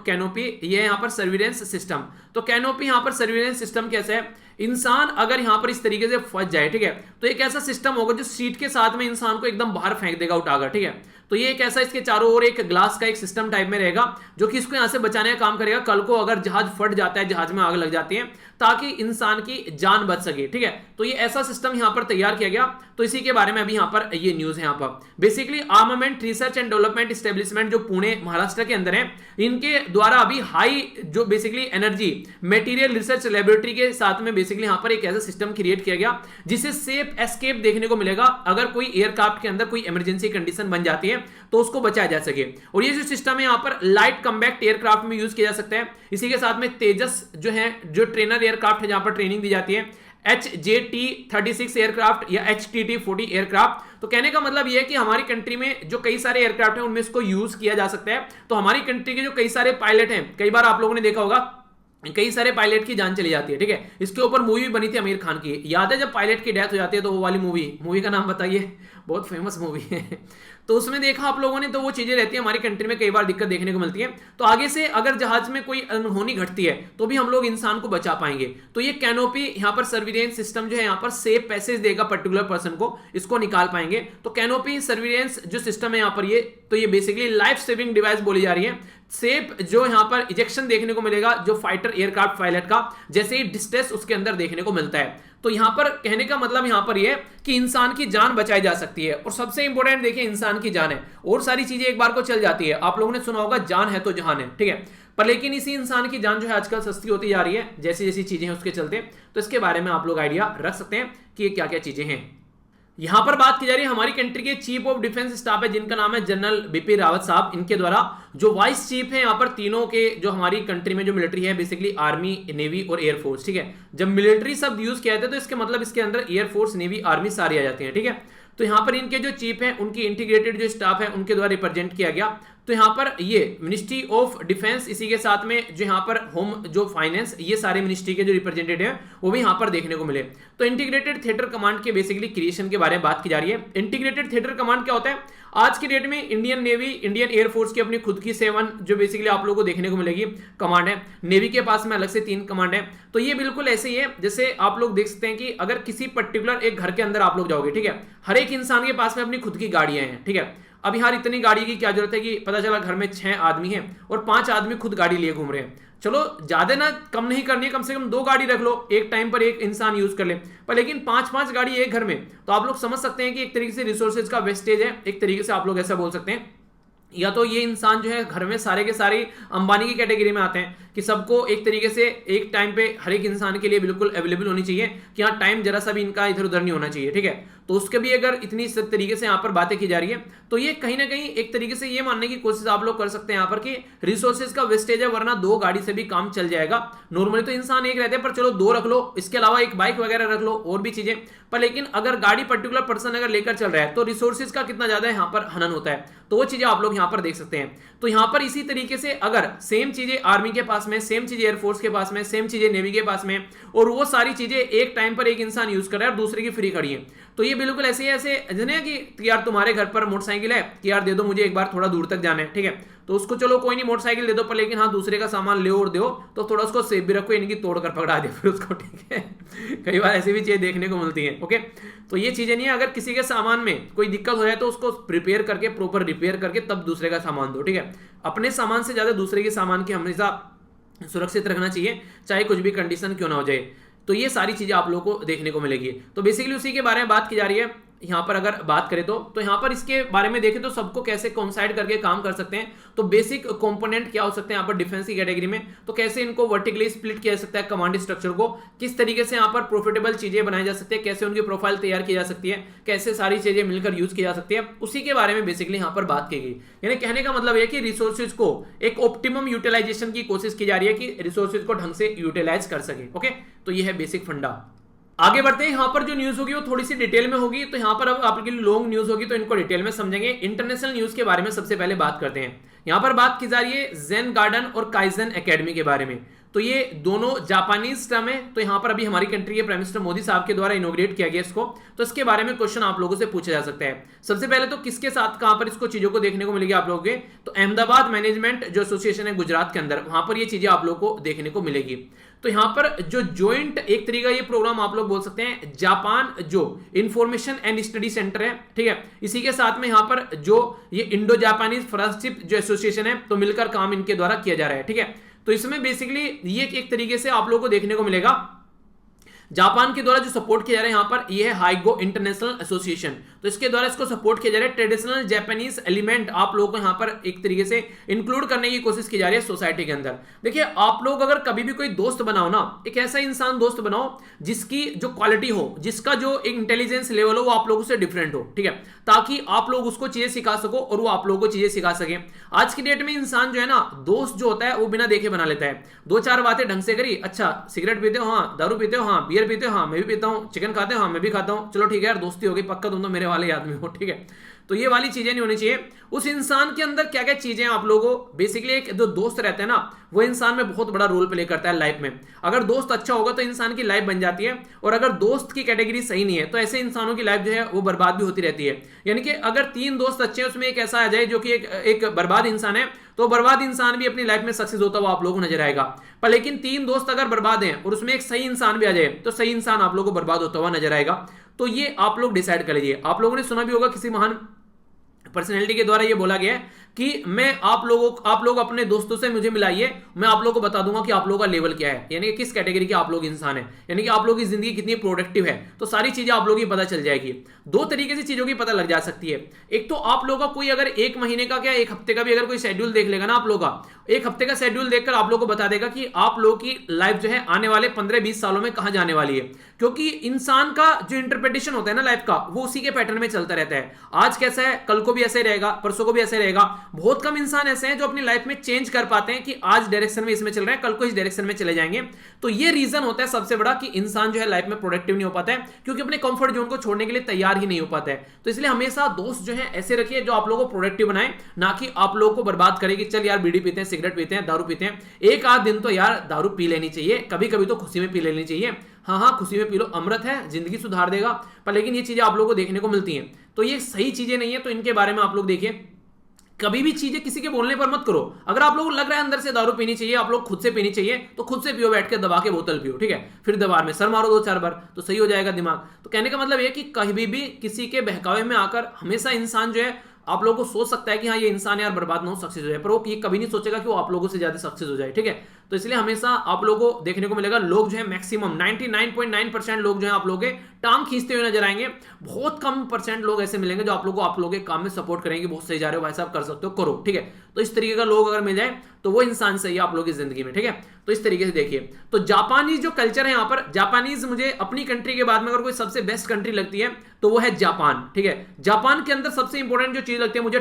कैनोपी। ये यहाँ पर सर्विलेंस सिस्टम। तो कैनोपी यहाँ पर सर्विलेंस सिस्टम कैसे है, इंसान अगर यहां पर इस तरीके से फंस जाए, ठीक है, तो एक ऐसा सिस्टम होगा जो सीट के साथ में इंसान को एकदम बाहर फेंक देगा उठाकर, ठीक है। तो ये एक ऐसा इसके चारों ओर एक ग्लास का एक सिस्टम टाइप में रहेगा जो कि इसको यहां से बचाने का काम करेगा कल को अगर जहाज फट जाता है, जहाज में आग लग जाती है, ताकि इंसान की जान बच सके, ठीक है। तो ये ऐसा सिस्टम यहां पर तैयार किया गया, तो इसी के बारे में अभी यहां पर ये न्यूज है। यहां पर basically armament research and development establishment जो पुणे महाराष्ट्र के अंदर है, इनके द्वारा अभी हाई जो basically energy material research laboratory के साथ में बेसिकली यहां पर एक ऐसा सिस्टम क्रिएट किया गया जिससे सेफ एस्केप देखने को मिलेगा अगर कोई एयरक्राफ्ट के अंदर कोई इमरजेंसी कंडीशन बन जाती है तो उसको बचाया जा सके। और ये जो सिस्टम है यहां पर लाइट कम्बैक्ट एयरक्राफ्ट में यूज किया जा सकता है। इसी के साथ में तेजस जो है, जो ट्रेनर एयरक्राफ्ट है जहां पर ट्रेनिंग दी जाती है, HJT-36 एयरक्राफ्ट या HTT-40 एयरक्राफ्ट। तो कहने का मतलब यह है कि हमारी कंट्री में जो कई सारे एयरक्राफ्ट हैं उनमें इसको यूज किया जा सकता है। तो हमारी कंट्री के जो कई सारे पायलट हैं, कई बार आप लोगों ने देखा होगा कई सारे पायलट की जान चली जाती है, ठीक है। इसके ऊपर मूवी बनी थी आमिर खान की, याद है जब पायलट की डेथ हो जाती है, तो वो वाली मूवी का नाम बताइए, बहुत फेमस मूवी है। तो उसमें देखा आप लोगों ने, तो वो चीजें रहती है हमारी कंट्री में कई बार दिक्कत देखने को मिलती है। तो आगे से अगर जहाज में कोई अनहोनी घटती है तो भी हम लोग इंसान को बचा पाएंगे। तो ये कैनोपी यहाँ पर सर्विलेंस सिस्टम जो है यहाँ पर सेफ पैसेज देगा पर्टिकुलर पर्सन को, इसको निकाल पाएंगे। तो कैनोपी सर्विलेंस जो सिस्टम है यहाँ पर ये, तो ये बेसिकली लाइफ सेविंग डिवाइस बोली जा रही है। सेफ जो यहां पर इजेक्शन देखने को मिलेगा जो फाइटर एयरक्राफ्ट पायलट का, जैसे ही डिस्ट्रेस उसके अंदर देखने को मिलता है। तो यहां पर कहने का मतलब यहां पर यह कि इंसान की जान बचाई जा सकती है। और सबसे इंपॉर्टेंट देखिए इंसान की जान है, और सारी चीजें एक बार को चल जाती है। आप लोगों ने सुना होगा जान है तो जहान है, ठीक है। पर लेकिन इसी इंसान की जान जो है आजकल सस्ती होती जा रही है जैसी जैसी चीजें हैं उसके चलते। तो इसके बारे में आप लोग आइडिया रख सकते हैं कि ये क्या क्या चीजें हैं। यहां पर बात की जा रही है हमारी कंट्री के चीफ ऑफ डिफेंस स्टाफ है जिनका नाम है जनरल बिपिन रावत साहब। इनके द्वारा जो वाइस चीफ है यहाँ पर तीनों के, जो हमारी कंट्री में जो मिलिट्री है बेसिकली आर्मी, नेवी और एयरफोर्स, ठीक है। जब मिलिट्री शब्द यूज किया जाता है तो इसके मतलब इसके अंदर एयरफोर्स, नेवी, आर्मी सारी आ जाती है, ठीक है। तो यहाँ पर इनके जो चीफ हैं उनकी इंटीग्रेटेड जो स्टाफ है उनके द्वारा रिप्रेजेंट किया गया। तो यहाँ पर ये मिनिस्ट्री ऑफ डिफेंस, इसी के साथ में जो यहाँ पर होम, जो फाइनेंस, ये सारे मिनिस्ट्री के जो रिप्रेजेंटेटिव हैं वो भी यहाँ पर देखने को मिले। तो इंटीग्रेटेड थिएटर कमांड के बेसिकली क्रिएशन के बारे में बात की जा रही है। इंटीग्रेटेड थिएटर कमांड क्या होता है? आज की डेट में इंडियन नेवी, इंडियन एयरफोर्स की अपनी खुद की 7 जो बेसिकली आप लोगों को देखने को मिलेगी कमांड है। नेवी के पास में अलग से 3 कमांड है। तो ये बिल्कुल ऐसे ही है जैसे आप लोग देख सकते हैं कि अगर किसी पर्टिकुलर एक घर के अंदर आप लोग जाओगे, ठीक है, हर एक इंसान के पास में अपनी खुद की गाड़ियां हैं, ठीक है। अब यार इतनी गाड़ी की क्या जरूरत है कि पता चला घर में 6 आदमी हैं और 5 आदमी खुद गाड़ी लिए घूम रहे हैं। चलो ज्यादा ना कम नहीं करनी है, कम से कम 2 गाड़ी रख लो, एक टाइम पर एक इंसान यूज कर ले। पर लेकिन 5-5 गाड़ी एक घर में, तो आप लोग समझ सकते हैं कि एक तरीके से रिसोर्सेज का वेस्टेज है, एक तरीके से आप लोग ऐसा बोल सकते हैं। या तो ये इंसान जो है घर में सारे के सारे अंबानी की कैटेगरी में आते हैं कि सबको एक तरीके से एक टाइम पे हर एक इंसान के लिए बिल्कुल अवेलेबल होनी चाहिए कि हाँ टाइम जरा सा भी इनका इधर उधर नहीं होना चाहिए, ठीक है। तो उसके भी अगर इतनी तरीके से यहाँ पर बातें की जा रही है तो ये कहीं ना कहीं एक तरीके से ये मानने की कोशिश आप लोग कर सकते हैं यहाँ पर कि रिसोर्सेज का वेस्टेज है, वरना 2 गाड़ी से भी काम चल जाएगा। नॉर्मली तो इंसान एक रहते हैं, पर चलो 2 रख लो, इसके अलावा एक बाइक वगैरह रख लो और भी चीजें। पर लेकिन अगर गाड़ी पर्टिकुलर पर्सन अगर लेकर चल रहा है तो रिसोर्सेज का कितना ज्यादा यहाँ पर हनन होता है, तो वो चीजें आप लोग यहाँ पर देख सकते हैं। तो यहाँ पर इसी तरीके से अगर सेम चीजें आर्मी के पास में, सेम चीजें एयरफोर्स के पास में, सेम चीजें नेवी के पास में, और वो सारी चीजें एक टाइम पर एक इंसान यूज कर रहा है और दूसरे की फ्री खड़ी है, तो ये बिल्कुल ऐसे है कि यार तुम्हारे घर पर मोटरसाइकिल है कि यार दे दो मुझे, एक बार थोड़ा दूर तक जाना है, ठीक है। तो उसको चलो कोई नहीं मोटरसाइकिल दे दो, पर लेकिन हाँ दूसरे का सामान ले और दो, तो थोड़ा उसको सेफ भी रखो, इनकी तोड़ कर पकड़ा दे फिर उसको, ठीक है। कई बार ऐसी भी चीजें देखने को मिलती है, ओके। तो ये चीजें नहीं है, अगर किसी के सामान में कोई दिक्कत हो जाए तो उसको प्रिपेयर करके, प्रॉपर रिपेयर करके तब दूसरे का सामान दो, ठीक है। अपने सामान से ज्यादा दूसरे के सामान की हमेशा सुरक्षित रखना चाहिए, चाहे कुछ भी कंडीशन क्यों ना हो जाए। तो ये सारी चीजें आप लोगों को देखने को मिलेगी। तो बेसिकली उसी के बारे में बात की जा रही है यहाँ पर। अगर बात करें तो यहाँ पर इसके बारे में देखें तो सबको कैसे कोइंसाइड करके काम कर सकते हैं। तो बेसिक कंपोनेंट क्या हो सकते हैं यहाँ पर डिफेंस की कैटेगरी में, तो कैसे इनको वर्टिकली स्प्लिट किया जा सकता है कमांड स्ट्रक्चर को, किस तरीके से यहाँ पर प्रॉफिटेबल चीजें बनाई जा सकती है, कैसे उनकी प्रोफाइल तैयार की जा सकती है, कैसे सारी चीजें मिलकर यूज की जा सकती है, उसी के बारे में बेसिकली यहाँ पर बात की गई। यानी कहने का मतलब है कि रिसोर्सेज को एक ऑप्टिमम यूटिलाइजेशन की कोशिश की जा रही है कि रिसोर्सेज को ढंग से यूटिलाइज कर सके, ओके। तो ये है बेसिक फंडा। आगे बढ़ते हैं, यहां पर जो न्यूज होगी वो थोड़ी सी डिटेल में होगी। तो यहां पर अब आपके लिए लॉन्ग न्यूज होगी तो इनको डिटेल में समझेंगे। इंटरनेशनल न्यूज के बारे में सबसे पहले बात करते हैं। यहां पर बात की जा रही है जेन गार्डन और काइजन एकेडमी के बारे में। तो ये दोनों जापानीज टर्म है। तो यहां पर अभी हमारी कंट्री के प्राइम मिनिस्टर मोदी साहब के द्वारा इनोग्रेट किया गया इसको। तो इसके बारे में क्वेश्चन आप लोगों से पूछा जा सकता है। सबसे पहले तो किसके साथ कहां पर इसको चीजों को देखने को मिलेगी आप लोगों के, तो अहमदाबाद मैनेजमेंट जो एसोसिएशन है गुजरात के अंदर, वहां पर ये चीजें आप लोगों को देखने को मिलेगी। तो यहां पर जो ज्वाइंट एक तरीके का ये प्रोग्राम आप लोग बोल सकते हैं, जापान जो इंफॉर्मेशन एंड स्टडी सेंटर है, ठीक है, इसी के साथ में यहां पर जो ये इंडो जापानीज फ्रेंडशिप जो एसोसिएशन है, तो मिलकर काम इनके द्वारा किया जा रहा है, ठीक है। तो इसमें बेसिकली ये एक तरीके से आप लोगों को देखने को मिलेगा जापान के द्वारा जो सपोर्ट किया जा रहा है, यहां पर ये है हाइगो इंटरनेशनल एसोसिएशन, तो इसके द्वारा इसको सपोर्ट किया जा रहा है। ट्रेडिशनल जापानीज एलिमेंट आप लोगों को यहां पर एक तरीके से इंक्लूड करने की कोशिश की जा रही है सोसाइटी के अंदर। देखिए आप लोग अगर कभी भी कोई दोस्त बनाओ ना, एक ऐसा इंसान दोस्त बनाओ जिसकी जो क्वालिटी हो, जिसका जो एक इंटेलिजेंस लेवल हो वो आप लोगों से डिफरेंट हो, ठीक है, ताकि आप लोग उसको चीजें सिखा सको और वो आप लोगों को चीजें सिखा सके। आज की डेट में इंसान जो है ना, दोस्त जो होता है वो बिना देखे बना लेता है। दो चार बातें ढंग से करी, अच्छा सिगरेट पीते हो, हाँ दारू पीते हो, हाँ बियर पीते हो, हाँ मैं भी पीता हूँ, चिकन खाते हो, हाँ मैं भी खाता हूँ, चलो ठीक है यार दोस्ती हो गई, पक्का तुम तो मेरे वाले आदमी हो, ठीक है। तो ये वाली चीजें नहीं होनी चाहिए। उस इंसान के अंदर क्या क्या चीजें आप लोगों को बेसिकली, एक जो दोस्त रहते हैं ना, वो इंसान में बहुत बड़ा रोल प्ले करता है लाइफ में। अगर दोस्त अच्छा होगा तो इंसान की लाइफ बन जाती है, और अगर दोस्त की कैटेगरी सही नहीं है तो ऐसे इंसानों की लाइफ जो है वो बर्बाद भी होती रहती है। यानी कि अगर 3 दोस्त अच्छे हैं, उसमें एक ऐसा आ जाए जो कि एक बर्बाद इंसान है, तो बर्बाद इंसान भी अपनी लाइफ में सक्सेस होता हुआ आप लोगों को नजर आएगा। पर लेकिन 3 दोस्त अगर बर्बाद हैं और उसमें एक सही इंसान भी आ जाए, तो सही इंसान आप लोगों को बर्बाद होता हुआ नजर आएगा। तो ये आप लोग डिसाइड कर लीजिए। आप लोगों ने सुना भी होगा किसी महान पर्सनैलिटी के द्वारा ये बोला गया है कि मैं आप लोग अपने दोस्तों से मुझे मिलाइए, मैं आप लोगों को बता दूंगा कि आप लोगों का लेवल क्या है, यानी कि किस कैटेगरी के आप लोग इंसान हैं, यानी कि आप लोगों की जिंदगी कितनी प्रोडक्टिव है। तो सारी चीजें आप लोगों की पता चल जाएगी। 2 तरीके से चीजों की पता लग जा सकती है। एक तो आप लोगों का कोई अगर 1 महीने का क्या 1 हफ्ते का भी अगर कोई शेड्यूल देख लेगा ना, आप लोगों का 1 हफ्ते का शेड्यूल देखकर आप लोगों को बता देगा कि आप लोगों की लाइफ जो है आने वाले 15-20 सालों में कहां जाने वाली है। क्योंकि इंसान का जो इंटरप्रिटेशन होता है ना लाइफ का, वो उसी के पैटर्न में चलता रहता है। आज कैसा है कल को भी ऐसे रहेगा, परसों को भी ऐसे रहेगा। बहुत कम इंसान ऐसे हैं जो अपनी लाइफ में चेंज कर पाते हैं कि आज डायरेक्शन में इसमें चल रहे हैं, कल को इस डायरेक्शन में चले जाएंगे। तो ये रीजन होता है सबसे बड़ा कि इंसान जो है लाइफ में प्रोडक्टिव नहीं हो पाता है, क्योंकि अपने कंफर्ट जोन को छोड़ने के लिए तैयार ही नहीं हो पाता है। तो इसलिए हमेशा दोस्त जो है ऐसे रखिए जो आप लोगों को प्रोडक्टिव बनाए, ना कि आप लोगों को बर्बाद करे कि चल यार बीड़ी पीते हैं, सिगरेट पीते हैं, दारू पीते हैं। एक आध दिन तो यार दारू पी लेनी चाहिए, कभी कभी तो खुशी में पी लेनी चाहिए। हाँ खुशी में पी लो, अमृत है, जिंदगी सुधार देगा। पर लेकिन ये चीजें आप लोगों को देखने को मिलती हैं, तो ये सही चीजें नहीं है। तो इनके बारे में आप लोग देखिए, कभी भी चीजें किसी के बोलने पर मत करो। अगर आप लोगों को लग रहा है अंदर से दारू पीनी चाहिए, आप लोग खुद से पीनी चाहिए, तो खुद से पियो, बैठ के दबा के बोतल पियो, ठीक है। फिर दीवार में सर मारो 2-4 बार, तो सही हो जाएगा दिमाग। तो कहने का मतलब यह कि कभी भी किसी के बहकावे में आकर हमेशा इंसान जो है आप लोगों को सोच सकता है कि हाँ ये इंसान यार बर्बाद ना हो, सक्सेस हो जाए, पर वो ये कभी नहीं सोचेगा कि वो आप लोगों से ज्यादा सक्सेस हो जाए, ठीक है। तो इसलिए हमेशा आप लोगों को देखने को मिलेगा लोग जो है मैक्सिमम 99.9% लोग जो है आप लोगों के टांग खींचते हुए नजर आएंगे। बहुत कम % लोग ऐसे मिलेंगे जो आप लोगों के काम में सपोर्ट करेंगे, बहुत सही जा रहे हो भाई साहब, कर सकते हो, करो, ठीक है। तो इस तरीके का लोग अगर मिल जाए तो वो इंसान सही है आप लोगों की जिंदगी में, ठीक है। तो इस तरीके से देखिए, तो जापानीज जो कल्चर है यहाँ पर, जापानीज मुझे अपनी कंट्री के बाद में अगर कोई सबसे बेस्ट कंट्री लगती है तो वो है जापान, ठीक है। जापान के अंदर सबसे इंपॉर्टेंट जो चीज लगती है मुझे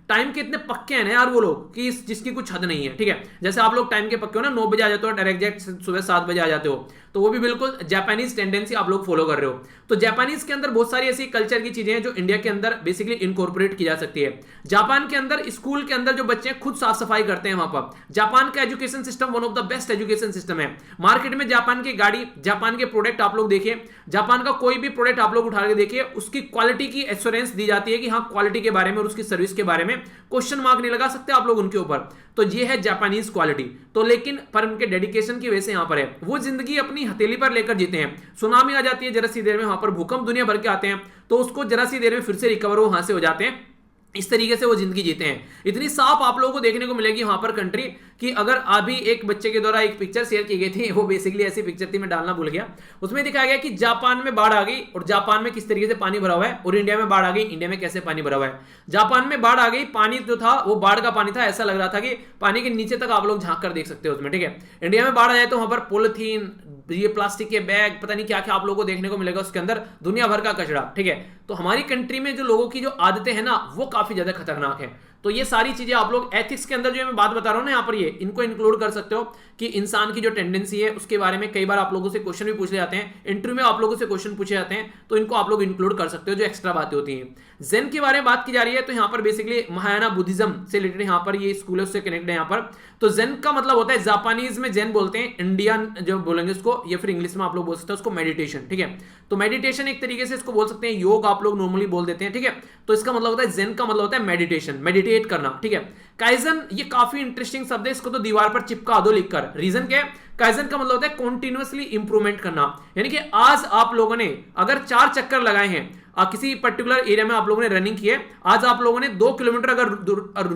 टाइम के इतने पक्के हैं ना यार वो लोग कि जिसकी कुछ हद नहीं है, ठीक है। जैसे आप लोग टाइम के पक्के हो ना, 9 बजे आ जाते हो, डायरेक्ट सुबह 7 बजे आ जाते हो, तो वो भी बिल्कुल जापानीज टेंडेंसी आप लोग फॉलो कर रहे हो। तो जापानीज के अंदर बहुत सारी ऐसी कल्चर की चीजें हैं जो इंडिया के अंदर बेसिकली इनकॉर्पोरेट की जा सकती है। जापान के अंदर स्कूल के अंदर जो बच्चे खुद साफ सफाई करते हैं वहां पर। जापान का education system one of the best education system है। मार्केट में जापान की गाड़ी, जापान के प्रोडक्ट आप लोग देखिए, जापान का कोई भी प्रोडक्ट आप लोग उठा के देखिए, उसकी क्वालिटी की एश्योरेंस दी जाती है कि हाँ क्वालिटी के बारे में और उसकी सर्विस के बारे में क्वेश्चन मार्क नहीं लगा सकते आप लोग उनके ऊपर। तो ये है जापानीज क्वालिटी। तो लेकिन पर उनके डेडिकेशन की वजह से यहां पर है, वो जिंदगी अपनी हथेली पर लेकर जीते हैं। सुनामी आ जाती है जरा सी देर में, वहां पर भूकंप दुनिया भर के आते हैं, तो उसको जरा सी देर में फिर से रिकवर वहां से हो जाते हैं। इस तरीके से वो जिंदगी जीते हैं। इतनी साफ आप लोगों को देखने को मिलेगी वहां पर कंट्री कि अगर अभी एक बच्चे के द्वारा एक पिक्चर शेयर की गई थी, वो बेसिकली ऐसी पिक्चर थी, मैं डालना भूल गया। उसमें दिखाया गया कि जापान में बाढ़ आ गई और जापान में किस तरीके से पानी भरा हुआ है, और इंडिया में बाढ़ आ गई, इंडिया में कैसे पानी भरा हुआ है। जापान में बाढ़ आ गई, पानी जो था वो बाढ़ का पानी था, ऐसा लग रहा था कि पानी के नीचे तक आप लोग झांक कर देख सकते हो उसमें, ठीक है। इंडिया में बाढ़ आ जाए तो वहां पर पॉलिथीन, ये प्लास्टिक के बैग, पता नहीं क्या क्या आप लोगों को देखने को मिलेगा उसके अंदर, दुनिया भर का कचरा, ठीक है। तो हमारी कंट्री में जो लोगों की जो आदतें हैं ना, वो काफी ज्यादा खतरनाक है। तो ये सारी चीजें आप लोग एथिक्स के अंदर जो मैं बात बता रहा हूं ना यहाँ पर, ये इनको इंक्लूड कर सकते हो कि इंसान की जो टेंडेंसी है उसके बारे में कई बार आप लोगों से क्वेश्चन भी पूछे जाते हैं, इंटरव्यू में आप लोगों से क्वेश्चन पूछे जाते हैं, तो इनको आप लोग इंक्लूड कर सकते हो जो एक्स्ट्रा बातें होती हैं। जेन के बारे में बात की जा रही है, तो यहाँ पर बेसिकली महायाना बुद्धिज्म से रिलेटेड यहाँ पर ये स्कूल से कनेक्ट है यहाँ पर। तो जेन का मतलब होता है, जापानीज में जेन बोलते हैं, इंडियन जो बोलेंगे उसको, या फिर इंग्लिश में आप लोग बोल सकते हो उसको मेडिटेशन, ठीक है। तो मेडिटेशन एक तरीके से इसको बोल सकते हैं, योग आप लोग नॉर्मली बोल देते हैं, ठीक है। तो इसका मतलब होता है जेन का मतलब होता है मेडिटेशन, मेडिटेट करना, ठीक है। काइजन ये काफी इंटरेस्टिंग शब्द है, इसको तो दीवार पर चिपका दो लिखकर। रीजन क्या है? काइजन का मतलब होता है कॉन्टिन्यूअसली इंप्रूवमेंट करना, यानी कि आज आप लोगों ने अगर 4 चक्कर लगाए हैं किसी पर्टिकुलर एरिया में, आप लोगों ने रनिंग की है, आज आप लोगों ने 2 किलोमीटर अगर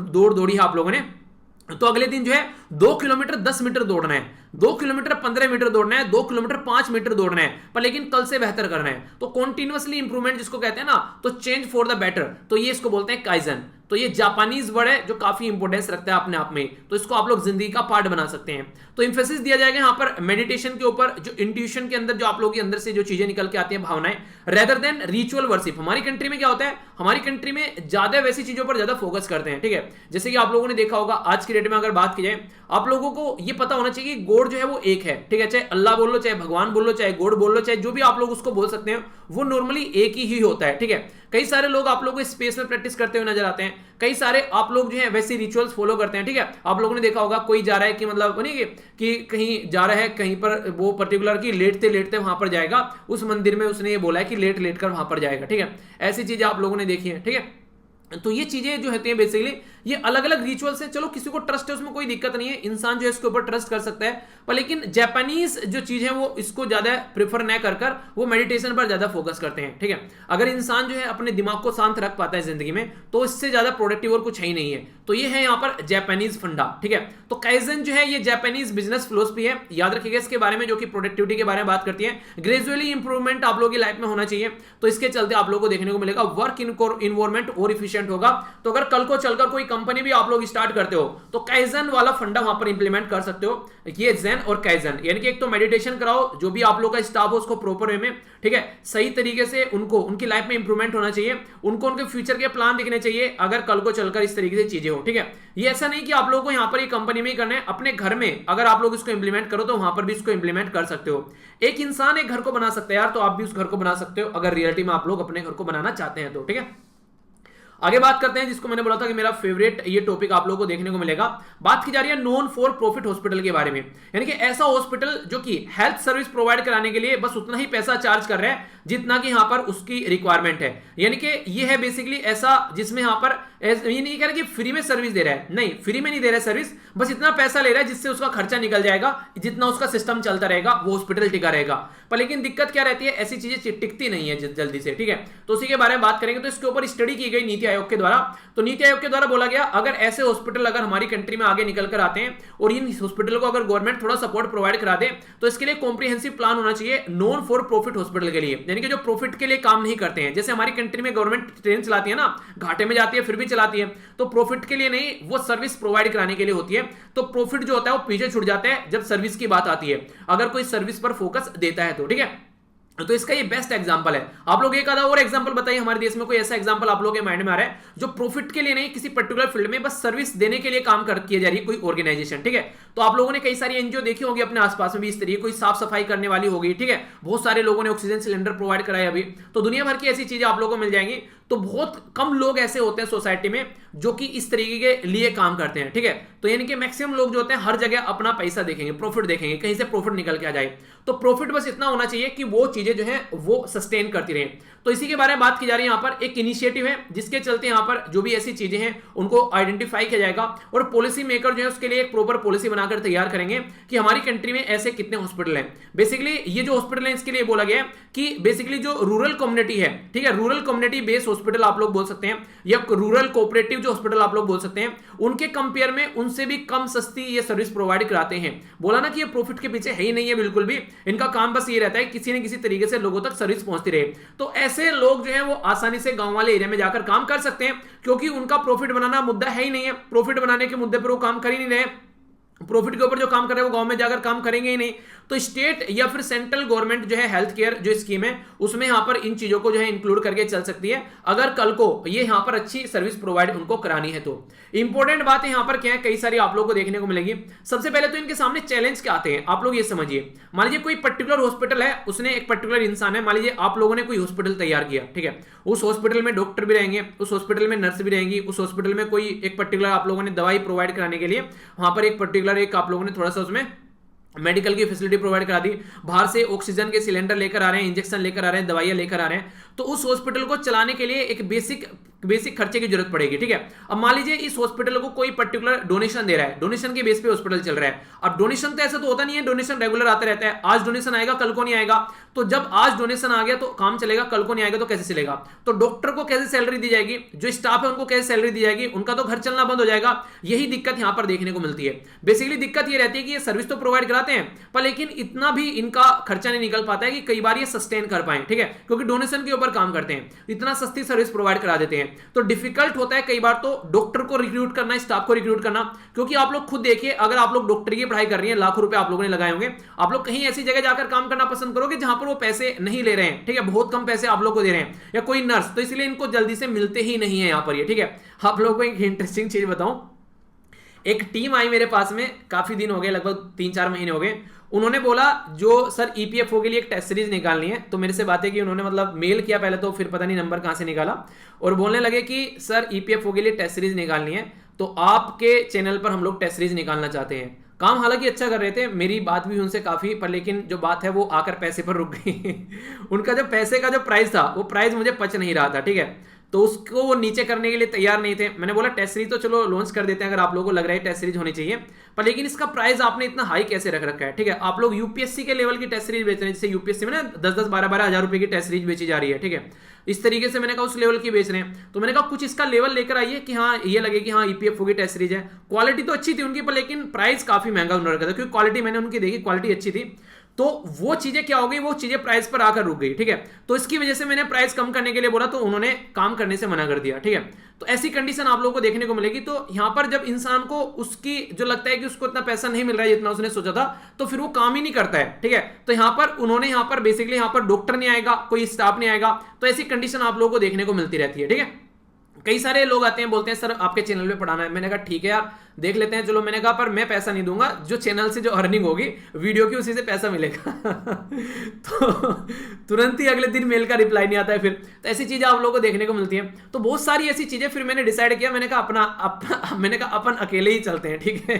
दौड़ी है आप लोगों ने, तो अगले दिन जो है 2 किलोमीटर 10 मीटर दौड़ना है, 2 किलोमीटर 15 मीटर दौड़ना है, 2 किलोमीटर 5 मीटर दौड़ना है, पर लेकिन कल से बेहतर करना है। तो कॉन्टिन्यूअसली इंप्रूवमेंट जिसको कहते हैं ना, तो चेंज फॉर द बेटर, तो ये इसको बोलते हैं काइजन। तो ये जापानीज वर्ड है जो काफी इंपॉर्टेंस रखता है अपने आप में, तो इसको आप लोग जिंदगी का पार्ट बना सकते हैं। तो इंफेसिस दिया जाएगा यहाँ पर मेडिटेशन के ऊपर, जो इंट्यूशन के अंदर जो आप लोगों के अंदर से जो चीजें निकल के आती हैं, भावनाएं, रेदर देन रिचुअल वर्शिप। हमारी कंट्री में क्या होता है, हमारी कंट्री में ज्यादा वैसी चीजों पर ज्यादा फोकस करते हैं, ठीक है। जैसे कि आप लोगों ने देखा होगा आज की डेट में अगर बात की जाए, आप लोगों को ये पता होना चाहिए कि गॉड जो है वो एक है, ठीक है। चाहे अल्लाह बोल लो, चाहे भगवान बोल लो, चाहे गॉड बोल लो, चाहे जो भी आप लोग उसको बोल सकते हैं, वो नॉर्मली एक ही होता है, ठीक है। कई सारे लोग आप लोगों को स्पेस में प्रैक्टिस करते हुए नजर आते हैं, कई सारे आप लोग जो है वैसे रिचुअल्स फॉलो करते हैं, ठीक है। आप लोगों ने देखा होगा कोई जा रहा है कि मतलब बनेगी कि कहीं जा रहा है, कहीं पर वो पर्टिकुलर की लेटते लेटते वहां पर जाएगा, उस मंदिर में उसने ये बोला है कि लेट लेट कर वहां पर जाएगा, ठीक है। ऐसी चीजें आप लोगों ने देखी है, ठीक है। तो ये चीजें जो होती हैं बेसिकली ये अलग अलग रिचुअल्स हैं। चलो किसी को ट्रस्ट है उसमें कोई दिक्कत नहीं है, इंसान जो है इसके ऊपर ट्रस्ट कर सकता है, पर लेकिन जापानीज जो चीज है वो इसको ज्यादा प्रेफर न कर वो मेडिटेशन पर ज्यादा फोकस करते हैं, ठीक है। अगर इंसान जो है अपने दिमाग को शांत रख पाता है जिंदगी में, तो इससे ज्यादा प्रोडक्टिव और कुछ है ही नहीं है। तो ये है यहाँ पर जापानीज फंडा, ठीक है। तो काइजन जो है ये जापानीज बिजनेस फिलोसफी है, याद रखिएगा इसके बारे में, जो कि प्रोडक्टिविटी के बारे में बात करती है। ग्रेजुअली इंप्रूवमेंट आप लोगों की लाइफ में होना चाहिए, तो इसके चलते आप लोगों को देखने को मिलेगा वर्क इन्वायरमेंट और इफिशिएंट होगा। तो अगर कल को चलकर कोई कंपनी भी आप लोग स्टार्ट करते हो, तो काइजन वाला फंडा वहां पर इंप्लीमेंट कर सकते हो। ये जेन और काइजन, यानी कि एक तो मेडिटेशन कराओ, जो भी आप लोग का स्टाफ हो उसको प्रॉपर वे में, ठीक है, सही तरीके से उनको उनकी लाइफ में इंप्रूवमेंट होना चाहिए, उनको उनके फ्यूचर के प्लान दिखने चाहिए, अगर कल को चलकर इस तरीके से चीजें हो, ठीक है। ये ऐसा नहीं कि आप लोगों को यहाँ पर ये कंपनी में ही करना है, अपने घर में अगर आप लोग इसको इंप्लीमेंट करो तो वहां पर भी इसको इंप्लीमेंट कर सकते हो। एक इंसान एक घर को बना सकता है यार, तो आप भी उस घर को बना सकते हो, अगर रियलिटी में आप लोग अपने घर को बनाना चाहते हैं तो, ठीक है। आगे बात करते हैं जिसको मैंने बोला था कि मेरा फेवरेट ये टॉपिक आप लोगों को देखने को मिलेगा। बात की जा रही है नॉन फॉर प्रॉफिट हॉस्पिटल के बारे में, यानी कि ऐसा हॉस्पिटल जो कि हेल्थ सर्विस प्रोवाइड कराने के लिए बस उतना ही पैसा चार्ज कर रहा है जितना कि यहां पर उसकी रिक्वायरमेंट है। यानी कि ये है बेसिकली ऐसा जिसमें यहां पर ये नहीं कह रहा कि फ्री में सर्विस दे रहा है, नहीं, फ्री में नहीं दे रहा है सर्विस, बस इतना पैसा ले रहा है जिससे उसका खर्चा निकल जाएगा, जितना उसका सिस्टम चलता रहेगा वो हॉस्पिटल टिका रहेगा। पर लेकिन दिक्कत क्या रहती है, ऐसी चीजें टिकती नहीं है जल्दी से, ठीक है। तो उसी के बारे में बात करेंगे। तो इसके ऊपर स्टडी की गई नीति आयोग के द्वारा, तो नीति आयोग के द्वारा बोला गया अगर ऐसे हॉस्पिटल अगर हमारी कंट्री में आगे निकल कर आते हैं और इन हॉस्पिटल को अगर गवर्नमेंट थोड़ा सपोर्ट प्रोवाइड करा दे, तो इसके लिए कॉम्प्रिहेंसिव प्लान होना चाहिए नॉन फॉर प्रॉफिट हॉस्पिटल के लिए, यानी कि जो प्रॉफिट के लिए काम नहीं करते हैं। जैसे हमारी कंट्री में गवर्नमेंट ट्रेन चलाती है ना, घाटे में जाती है फिर भी चलाती है, तो प्रॉफिट के लिए नहीं, वो सर्विस प्रोवाइड कराने के लिए होती है। तो प्रॉफिट जो होता है वो पीछे छूट जाता है जब सर्विस की बात आती है, अगर कोई सर्विस पर फोकस देता है तो, ठीक है। तो इसका ये बेस्ट एग्जांपल है। आप लोग एक आधा और एग्जांपल बताइए हमारे देश में कोई ऐसा एग्जांपल आप लोगों के माइंड में आ रहा है जो प्रॉफिट के लिए नहीं, किसी पर्टिकुलर फील्ड में बस सर्विस देने के लिए काम किया जा रही है, कोई ऑर्गेनाइजेशन, ठीक है। तो आप लोगों ने कई सारी एनजीओ देखी होगी अपने आसपास में भी, इस तरीके कोई साफ सफाई करने वाली होगी, ठीक है। बहुत सारे लोगों ने ऑक्सीजन सिलेंडर प्रोवाइड कराए अभी, तो दुनिया भर की ऐसी चीजें आप लोगों को मिल जाएंगी। तो बहुत कम लोग ऐसे होते हैं सोसाइटी में जो कि इस तरीके के लिए काम करते हैं, ठीक है। तो यानी कि मैक्सिमम लोग जो होते हैं हर जगह अपना पैसा देखेंगे, प्रॉफिट देखेंगे, कहीं से प्रॉफिट निकल के आ जाए। तो प्रॉफिट बस इतना होना चाहिए कि वो चीजें जो है वो सस्टेन करती रहे। तो इसी के बारे में बात की जा रही है। यहाँ पर एक इनिशिएटिव है जिसके चलते यहाँ पर जो भी ऐसी चीजें हैं उनको आइडेंटिफाई किया जाएगा और पॉलिसी मेकर जो है उसके लिए एक प्रॉपर पॉलिसी बनाकर तैयार करेंगे कि हमारी कंट्री में ऐसे कितने हॉस्पिटल हैं। बेसिकली ये जो हॉस्पिटल है इसके लिए बोला गया है कि बेसिकली जो रूरल कम्युनिटी है, ठीक है, रूरल कम्युनिटी बेस्ड हॉस्पिटल आप लोग बोल सकते हैं या रूरल कोऑपरेटिव जो हॉस्पिटल आप लोग बोल सकते हैं, उनके कंपेयर में उनसे भी कम सस्ती ये सर्विस प्रोवाइड कराते हैं। बोला ना कि ये प्रॉफिट के पीछे है ही नहीं है बिल्कुल भी, इनका काम बस ये रहता है किसी न किसी तरीके से लोगों तक सर्विस पहुंचती रहे। तो ऐसे लोग जो है वो आसानी से गांव वाले एरिया में जाकर काम कर सकते हैं क्योंकि उनका प्रॉफिट बनाना मुद्दा है ही नहीं है। प्रॉफिट बनाने के मुद्दे पर वो काम कर ही नहीं रहे, प्रॉफिट के ऊपर जो काम कर रहे हैं वो गांव में जाकर काम करेंगे ही नहीं। तो स्टेट या फिर सेंट्रल गवर्नमेंट जो है हेल्थ केयर जो स्कीम है उसमें यहां पर इन चीजों को जो है इंक्लूड करके चल सकती है अगर कल को ये यहां पर अच्छी सर्विस प्रोवाइड उनको करानी है। तो इंपॉर्टेंट बात है यहां पर क्या है, कई सारी आप लोगों को देखने को मिलेगी। सबसे पहले तो इनके सामने चैलेंज क्या आते हैं आप लोग ये समझिए। मान लीजिए कोई पर्टिकुलर हॉस्पिटल है, उसने एक पर्टिकुलर इंसान है, मान लीजिए आप लोगों ने कोई हॉस्पिटल तैयार किया, ठीक है, उस हॉस्पिटल में डॉक्टर भी रहेंगे, उस हॉस्पिटल में नर्स भी रहेंगी, उस हॉस्पिटल में कोई एक पर्टिकुलर आप लोगों ने दवाई प्रोवाइड कराने के लिए वहां पर एक पर्टिकुलर एक आप लोगों ने थोड़ा सा उसमें मेडिकल की फैसिलिटी प्रोवाइड करा दी, बाहर से ऑक्सीजन के सिलेंडर लेकर आ रहे हैं, इंजेक्शन लेकर आ रहे हैं, दवाइयां लेकर आ रहे हैं, तो उस हॉस्पिटल को चलाने के लिए एक बेसिक खर्चे की जरूरत पड़ेगी। ठीक है, अब मान लीजिए इस हॉस्पिटल को कोई पर्टिकुलर डोनेशन दे रहा है, डोनेशन के बेस पे हॉस्पिटल चल रहा है। अब डोनेशन तो ऐसा तो होता नहीं है, डोनेशन रेगुलर आता रहता है, आज डोनेशन आएगा कल को नहीं आएगा, तो जब आज डोनेशन आ गया तो काम चलेगा, कल को नहीं आएगा तो कैसे चलेगा? तो डॉक्टर को कैसे सैलरी दी जाएगी, जो स्टाफ है उनको कैसे सैलरी दी जाएगी, उनका तो घर चलना बंद हो जाएगा। यही दिक्कत यहां पर देखने को मिलती है। बेसिकली दिक्कत ये रहती है कि ये सर्विस तो प्रोवाइड कराते हैं, पर लेकिन इतना भी इनका खर्चा नहीं निकल पाता है कि कई बार ये सस्टेन कर पाए। ठीक है, क्योंकि डोनेशन के ऊपर काम करते हैं, इतना सस्ती सर्विस प्रोवाइड करा देते हैं, तो डिफिकल्ट होता है कई बार तो डॉक्टर को रिक्रूट करना, स्टाफ को रिक्रूट करना। क्योंकि आप लोग खुद देखिए, अगर आप लोग डॉक्टर की पढ़ाई कर रही हैं, लाखों रुपए आप लोगों ने लगाए होंगे, आप लोग कहीं ऐसी जगह जाकर काम करना पसंद करोगे जहां पर वो पैसे नहीं ले रहे हैं। ठीक है, बहुत कम पैसे आप लोग को दे रहे हैं, या कोई नर्स, तो इसलिए इनको जल्दी से मिलते ही नहीं है यहां पर ये। ठीक है, आप लोगों को एक इंटरेस्टिंग चीज बताऊं, एक टीम आई मेरे पास में, काफी दिन हो गए, लगभग 3-4 महीने हो गए। उन्होंने बोला जो सर ईपीएफओ के लिए एक टेस्ट सीरीज निकालनी है, तो मेरे से बातें की उन्होंने, मतलब मेल किया पहले तो, फिर पता नहीं नंबर कहां से निकाला, और बोलने लगे कि सर ईपीएफओ के लिए टेस्ट सीरीज निकालनी है, तो आपके चैनल पर हम लोग टेस्ट सीरीज निकालना चाहते हैं। काम हालांकि अच्छा कर रहे थे, मेरी बात भी उनसे काफी, पर लेकिन जो बात है वो आकर पैसे पर रुक गई। उनका जो पैसे का जो प्राइस था, वो प्राइस मुझे पच नहीं रहा था। ठीक है, तो उसको वो नीचे करने के लिए तैयार नहीं थे। मैंने बोला टेस्ट सीरीज तो चलो लॉन्च कर देते हैं, अगर आप लोगों को लग रहा है टेस्ट सीरीज होनी चाहिए, पर लेकिन इसका प्राइस आपने इतना हाई कैसे रख रखा है? ठीक है, आप लोग यूपीएससी के लेवल की टेस्ट सीरीज बेच रहे हैं, जैसे यूपीएससी में ना 10-10, 12-12 हजार रुपए की टेस्ट सीरीज बेची जा रही है। ठीक है, इस तरीके से मैंने कहा उस लेवल की बेच रहे हैं, तो मैंने कहा कुछ इसका लेवल लेकर आइए कि हाँ ये लगे कि हाँ ईपीएफओ की टेस्ट सीरीज है। क्वालिटी तो अच्छी थी उनकी, पर लेकिन प्राइस काफी महंगा उन्होंने रखा था, क्योंकि क्वालिटी मैंने उनकी देखी, क्वालिटी अच्छी थी, तो वो चीजें क्या हो गई, वो चीजें प्राइस पर आकर रुक गई। ठीक है, तो इसकी वजह से मैंने प्राइस कम करने के लिए बोला, तो उन्होंने काम करने से मना कर दिया। ठीक है, तो ऐसी कंडीशन आप लोगों को देखने को मिलेगी। तो यहां पर जब इंसान को उसकी जो लगता है कि उसको इतना पैसा नहीं मिल रहा है जितना उसने सोचा था, तो फिर वो काम ही नहीं करता है। ठीक है, तो यहां पर उन्होंने यहां पर बेसिकली यहां पर डॉक्टर नहीं आएगा, कोई स्टाफ नहीं आएगा, तो ऐसी कंडीशन आप लोगों को देखने को मिलती रहती है। ठीक है, कई सारे लोग आते हैं, बोलते हैं सर आपके चैनल पे पढ़ाना है। मैंने कहा ठीक है यार देख लेते हैं, चलो। मैंने कहा पर मैं पैसा नहीं दूंगा, जो चैनल से जो अर्निंग होगी वीडियो की उसी से पैसा मिलेगा। तो तुरंत ही अगले दिन मेल का रिप्लाई नहीं आता है फिर। तो ऐसी चीजें आप लोगों को देखने को मिलती हैं। तो बहुत सारी ऐसी चीजें, फिर मैंने डिसाइड किया, मैंने कहा अपन अकेले ही चलते हैं। ठीक है,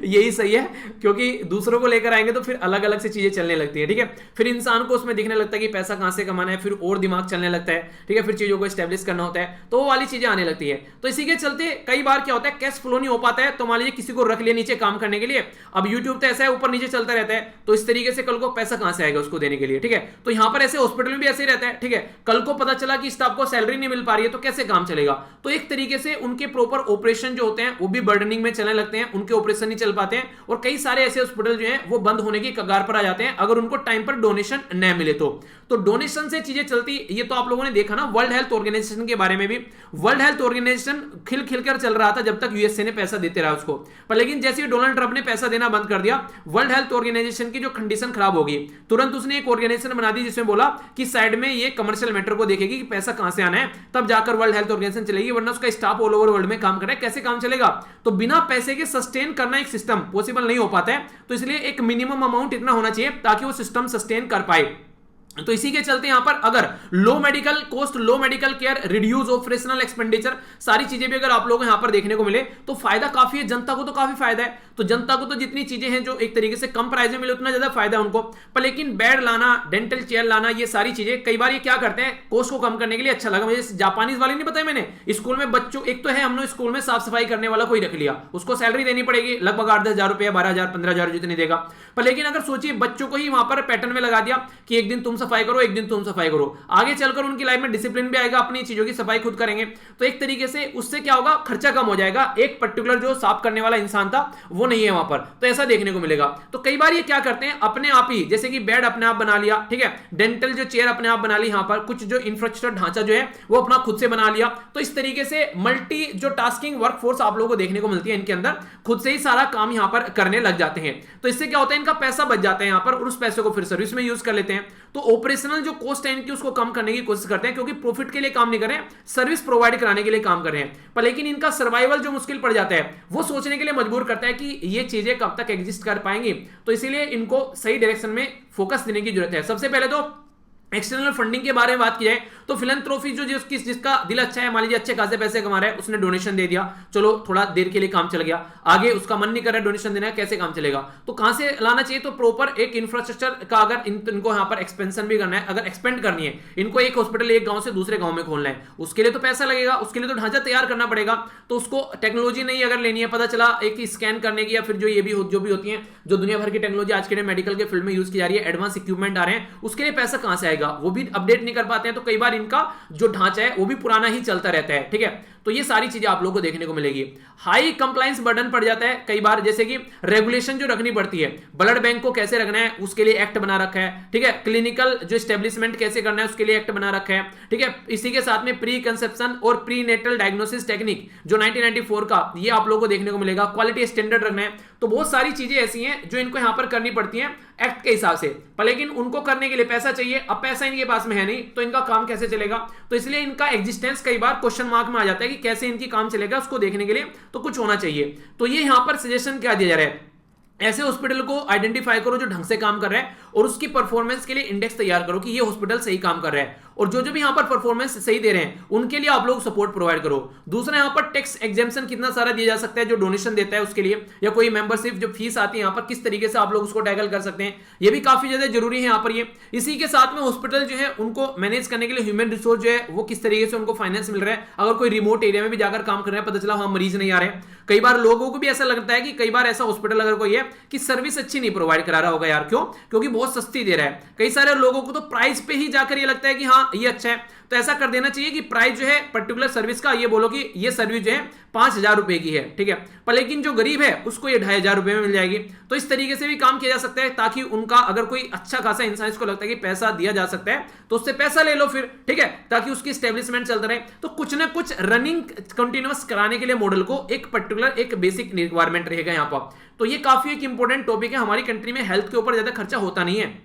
यही सही है, क्योंकि दूसरों को लेकर आएंगे तो फिर अलग अलग से चीजें चलने लगती है। ठीक है, फिर इंसान को उसमें दिखने लगता है कि पैसा कहां से कमाना है, फिर और दिमाग चलने लगता है। ठीक है, फिर चीजों को स्टैब्लिश करना होता है, तो वो वाली चीजें आने लगती है। तो इसी के चलते कई बार क्या होता है, कैश फ्लो नहीं हो पाता है, तो मान लीजिए किसी को रख लिया नीचे काम करने के लिए। अब यूट्यूब तो ऐसा है, ऊपर नीचे चलता रहता है, तो इस तरीके से कल को पैसा कहां से आएगा उसको देने के लिए। ठीक है, तो यहां पर ऐसे हॉस्पिटल में भी ऐसे ही रहता है। ठीक है, कल को पता चला कि स्टाफ को सैलरी नहीं मिल पा रही है, तो कैसे काम चलेगा? तो एक तरीके से उनके प्रॉपर ऑपरेशन जो होते हैं वो भी बर्डनिंग में चलने लगते हैं, उनके ऑपरेशन नहीं चल पाते हैं, और कई सारे ऐसे हॉस्पिटल जो हैं वो बंद होने की कगार पर आ जाते हैं अगर उनको टाइम पर डोनेशन न मिले तो डोनेशन से चीजें चलती। ये तो आप लोगों ने देखा ना वर्ल्ड हेल्थ ऑर्गेनाइजेशन के बारे में भी। वर्ल्ड हेल्थ ऑर्गेनाइजेशन खिल खिलकर चल रहा था जब तक यूएसए ने पैसा देते रहा उसको, पर लेकिन जैसे ही डोनाल्ड ट्रंप ने पैसा देना बंद कर दिया, वर्ल्ड हेल्थ ऑर्गेनाइजेशन की जो कंडीशन खराब होगी, तुरंत उसने एक ऑर्गेनाइजेशन बना दी जिसमें बोला कि साइड में ये कमर्शियल मैटर को देखेगी कि पैसा कहां से आना है, तब जाकर वर्ल्ड हेल्थ ऑर्गेनाइजेशन चलेगी, वरना उसका स्टाफ ऑल ओवर वर्ल्ड में काम कर रहा है, कैसे काम चलेगा? तो बिना पैसे के सस्टेन करना एक सिस्टम पॉसिबल नहीं हो पाता है। तो इसलिए एक मिनिमम अमाउंट इतना होना चाहिए ताकि वो सिस्टम सस्टेन कर पाए। तो इसी के चलते यहां पर अगर low medical cost, low medical care, reduce operational expenditure, सारी चीजें भी अगर आप लोगों को यहां पर देखने को मिले तो फायदा काफी है, जनता को तो काफी फायदा है। तो जनता को तो जितनी चीजें हैं जो एक तरीके से कम प्राइस में मिले उतना ज्यादा फायदा है उनको। पर लेकिन बेड लाना, डेंटल चेयर लाना, ये सारी चीजें कई बार ये क्या करते हैं, कॉस्ट को कम करने के लिए। अच्छा लगा मुझे जापानीज वाले नहीं बताया मैंने, स्कूल में बच्चों, एक तो है हमने स्कूल में साफ सफाई करने वाला कोई रख लिया, उसको सैलरी देनी पड़ेगी लगभग 8-10 हजार रुपया, 12,000, 15,000 जितनी देगा। पर लेकिन अगर सोचिए बच्चों को ही वहां पर पैटर्न में लगा दिया कि एक दिन तुम सफाई करो, एक दिन तुम सफाई करो, आगे चलकर उनकी लाइफ में डिसिप्लिन भी आएगा, अपनी चीजों की सफाई खुद करेंगे, तो एक तरीके से उससे क्या होगा, खर्चा कम हो जाएगा। एक पर्टिकुलर जो साफ करने वाला इंसान था वो नहीं है वहां पर, तो ऐसा देखने को मिलेगा। तो कई बार ये क्या करते हैं, अपने आप ही, जैसे कि बेड अपने आप बना लिया, ठीक है, डेंटल जो चेयर अपने आप बना ली, यहां पर कुछ जो इंफ्रास्ट्रक्चर ढांचा जो है वो अपना खुद से बना लिया। तो इस तरीके से मल्टी जो टास्किंग वर्कफोर्स आप लोगों को देखने को मिलती है, इनके अंदर खुद से ही सारा काम यहां पर करने लग जाते हैं। तो इससे क्या होता है, इनका पैसा बच जाता है यहां पर, और उस पैसे को फिर सर्विस में यूज कर लेते हैं। तो ऑपरेशनल जो कॉस्ट है इनकी उसको कम करने की कोशिश करते हैं, क्योंकि प्रॉफिट के लिए काम नहीं कर रहे हैं, सर्विस प्रोवाइड कराने के लिए काम कर रहे हैं। पर लेकिन इनका सर्वाइवल जो मुश्किल पड़ जाता है वो सोचने के लिए मजबूर करता है कि ये चीजें कब तक एग्जिस्ट कर पाएंगी। तो इसीलिए इनको सही डायरेक्शन में फोकस देने की जरूरत है। सबसे पहले तो एक्सटर्नल फंडिंग के बारे में बात की जाए तो फिलैंथ्रोपी जो जिसका दिल अच्छा है, मान लीजिए अच्छे खासे पैसे कमा रहा है, उसने डोनेशन दे दिया, चलो थोड़ा देर के लिए काम चल गया, आगे उसका मन नहीं कर रहा है डोनेशन देना है, कैसे काम चलेगा? तो कहां से लाना चाहिए? तो प्रॉपर एक इंफ्रास्ट्रक्चर का, अगर इनको यहां पर एक्सपेंशन भी करना है, अगर एक्सपेंड करनी है, इनको एक हॉस्पिटल एक गांव से दूसरे गांव में खोलना है, उसके लिए तो पैसा लगेगा, उसके लिए तो ढांचा तैयार करना पड़ेगा। तो उसको टेक्नोलॉजी नहीं अगर लेनी है, पता चला एक स्कैन करने की, या फिर जो ये भी जो भी होती है, जो दुनिया भर की टेक्नोलॉजी आज के मेडिकल के फील्ड में यूज की जा रही है, एडवांस इक्विपमेंट आ रहे हैं, उसके लिए पैसा कहां से आएगा? वो भी अपडेट नहीं कर पाते हैं, तो कई बार इनका जो ढांचा है वो भी पुराना ही चलता रहता है। ठीक है, तो ये सारी चीजें आप लोगों को देखने को मिलेगी। हाई कंप्लायंस बर्डन पड़ जाता है कई बार, जैसे कि रेगुलेशन जो रखनी पड़ती है, ब्लड बैंक को कैसे रखना है उसके लिए एक्ट बना रखा है। ठीक है, क्लिनिकल जो एस्टेब्लिशमेंट कैसे करना है उसके लिए एक्ट बना रखा है। ठीक है, इसी के साथ में प्री कंसेप्शन और प्री नेटल डायग्नोसिस टेक्निक जो 1994 का, ये आप लोगों को देखने को मिलेगा। क्वालिटी स्टैंडर्ड रखना है, तो बहुत सारी चीजें ऐसी हैं जो इनको यहां पर करनी पड़ती हैं एक्ट के हिसाब से, पर लेकिन उनको करने के लिए पैसा चाहिए। अब पैसा इनके पास में है नहीं, तो इनका काम कैसे चलेगा? तो इसलिए इनका एग्जिस्टेंस कई बार क्वेश्चन मार्क में आ जाता है कि कैसे इनकी काम चलेगा, उसको देखने के लिए तो कुछ होना चाहिए। तो ये यहां पर सजेशन क्या दिया जा रहा है, ऐसे हॉस्पिटल को आइडेंटिफाई करो जो ढंग से काम कर रहा है, और उसकी परफॉर्मेंस के लिए इंडेक्स तैयार करो कि ये हॉस्पिटल सही काम कर रहा है, और जो जो भी यहां पर परफॉर्मेंस सही दे रहे हैं उनके लिए आप लोग सपोर्ट प्रोवाइड करो। दूसरा, यहां पर टैक्स एग्जेम्पशन कितना सारा दिया जा सकता है जो डोनेशन देता है उसके लिए, या कोई मेंबरशिप जो फीस आती है यहां पर किस तरीके से आप लोग उसको टैकल कर सकते हैं, ये भी काफी ज्यादा जरूरी है यहां पर ये। इसी के साथ में हॉस्पिटल जो है उनको मैनेज करने के लिए ह्यूमन रिसोर्स जो है वो किस तरीके से उनको फाइनेंस मिल रहा है। अगर कोई रिमोट एरिया में भी जाकर काम कर रहे हैं, पता चला वहां मरीज नहीं आ रहे हैं, कई बार लोगों को भी ऐसा लगता है कि कई बार ऐसा हॉस्पिटल अगर कोई है कि सर्विस अच्छी नहीं प्रोवाइड करा रहा होगा यार, क्यों? क्योंकि बहुत सस्ती दे रहा है। कई सारे लोगों को तो प्राइस पे ही जाकर ये लगता है कि हाँ ये अच्छा है, तो ऐसा कर देना चाहिए कि प्राइस जो है पर्टिकुलर सर्विस का, ये बोलो कि ये सर्विस जो है 5,000 रुपए की है। ठीक है, पर लेकिन जो गरीब है उसको ये 2,500 रुपए में मिल जाएगी। तो इस तरीके से भी काम किया जा सकता है, ताकि उनका अगर कोई अच्छा खासा इंसान इसको लगता है कि पैसा दिया जा सकता है तो उससे पैसा ले लो फिर। ठीक है, ताकि उसकी स्टेब्लिशमेंट चलता रहे। तो कुछ ना कुछ रनिंग कंटिन्यूअस कराने के लिए मॉडल को एक पर्टिकुलर एक बेसिक रिक्वायरमेंट रहेगा यहाँ पर। तो ये काफी एक इंपॉर्टेंट टॉपिक है। हमारी कंट्री में हेल्थ के ऊपर ज्यादा खर्चा होता नहीं है,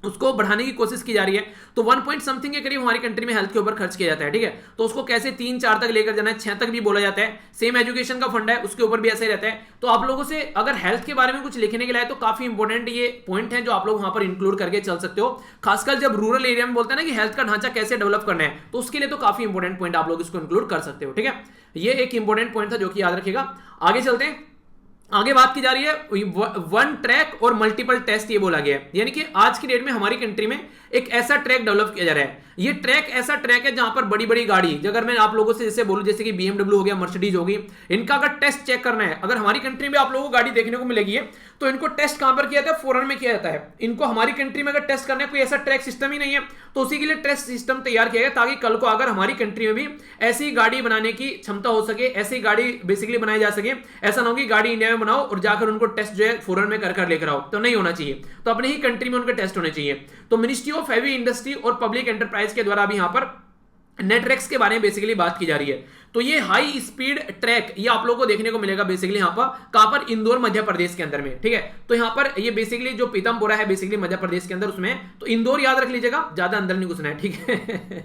उसको बढ़ाने की कोशिश की जा रही है। तो 1 पॉइंट समथिंग के करीब हमारी कंट्री में हेल्थ के ऊपर खर्च किया जाता है। ठीक है, तो उसको कैसे 3-4 तक लेकर जाना है, 6 तक भी बोला जाता है। सेम एजुकेशन का फंड है, उसके ऊपर भी ऐसे ही रहता है। तो आप लोगों से अगर हेल्थ के बारे में कुछ लिखने के लिए तो काफी इंपॉर्टेंट ये पॉइंट है जो आप लोग वहां पर इंक्लूड करके चल सकते हो। खासकर जब रूरल एरिया में बोलते हैं ना कि हेल्थ का ढांचा कैसे डेवलप करना है, तो उसके लिए तो काफी इंपॉर्टेंट पॉइंट आप लोग इसको इंक्लूड कर सकते हो। ठीक है, ये एक इंपॉर्टेंट पॉइंट था जो कि याद रखिएगा। आगे चलते हैं, आगे बात की जा रही है वन ट्रैक और मल्टीपल टेस्ट, ये बोला गया है। यानी कि आज की डेट में हमारी कंट्री में एक ऐसा ट्रैक डेवलप किया जा रहा है। ये ट्रैक ऐसा ट्रैक है जहां पर बड़ी बड़ी गाड़ी, अगर मैं आप लोगों से जैसे बोलूं जैसे कि BMW हो गया, मर्सिडीज होगी, इनका अगर टेस्ट चेक करना है, अगर हमारी कंट्री में आप लोगों को गाड़ी देखने को मिलेगी तो इनको टेस्ट कहां पर किया जाता है? फॉरेन में किया जाता है। इनको हमारी कंट्री में अगर टेस्ट करना है, कोई ऐसा ट्रैक सिस्टम ही नहीं है, तो उसी के लिए टेस्ट सिस्टम तैयार किया गया ताकि कल को अगर हमारी कंट्री में भी ऐसी गाड़ी बनाने की क्षमता हो सके, ऐसी गाड़ी बेसिकली बनाई जा सके। ऐसा ना हो कि गाड़ी इंडिया में बनाओ और जाकर उनको टेस्ट जो है फॉरेन में कर लेकर आओ, तो नहीं होना चाहिए। तो अपने ही कंट्री में उनके टेस्ट होने चाहिए। तो मिनिस्ट्री ऑफ हैवी इंडस्ट्री और पब्लिक एंटरप्राइज के द्वारा भी यहां पर नेटरेक्स के बारे में बेसिकली बात की जा रही है। तो ये हाई स्पीड ट्रैक ये आप लोगों को देखने को मिलेगा बेसिकली यहां पर, कहां पर? इंदौर मध्य प्रदेश के अंदर में। ठीक है, तो यहां पर ये बेसिकली जो पीतमपुरा है बेसिकली मध्य प्रदेश के अंदर, उसमें तो इंदौर याद रख लीजिएगा, ज्यादा अंदर नहीं घुसना है। ठीक है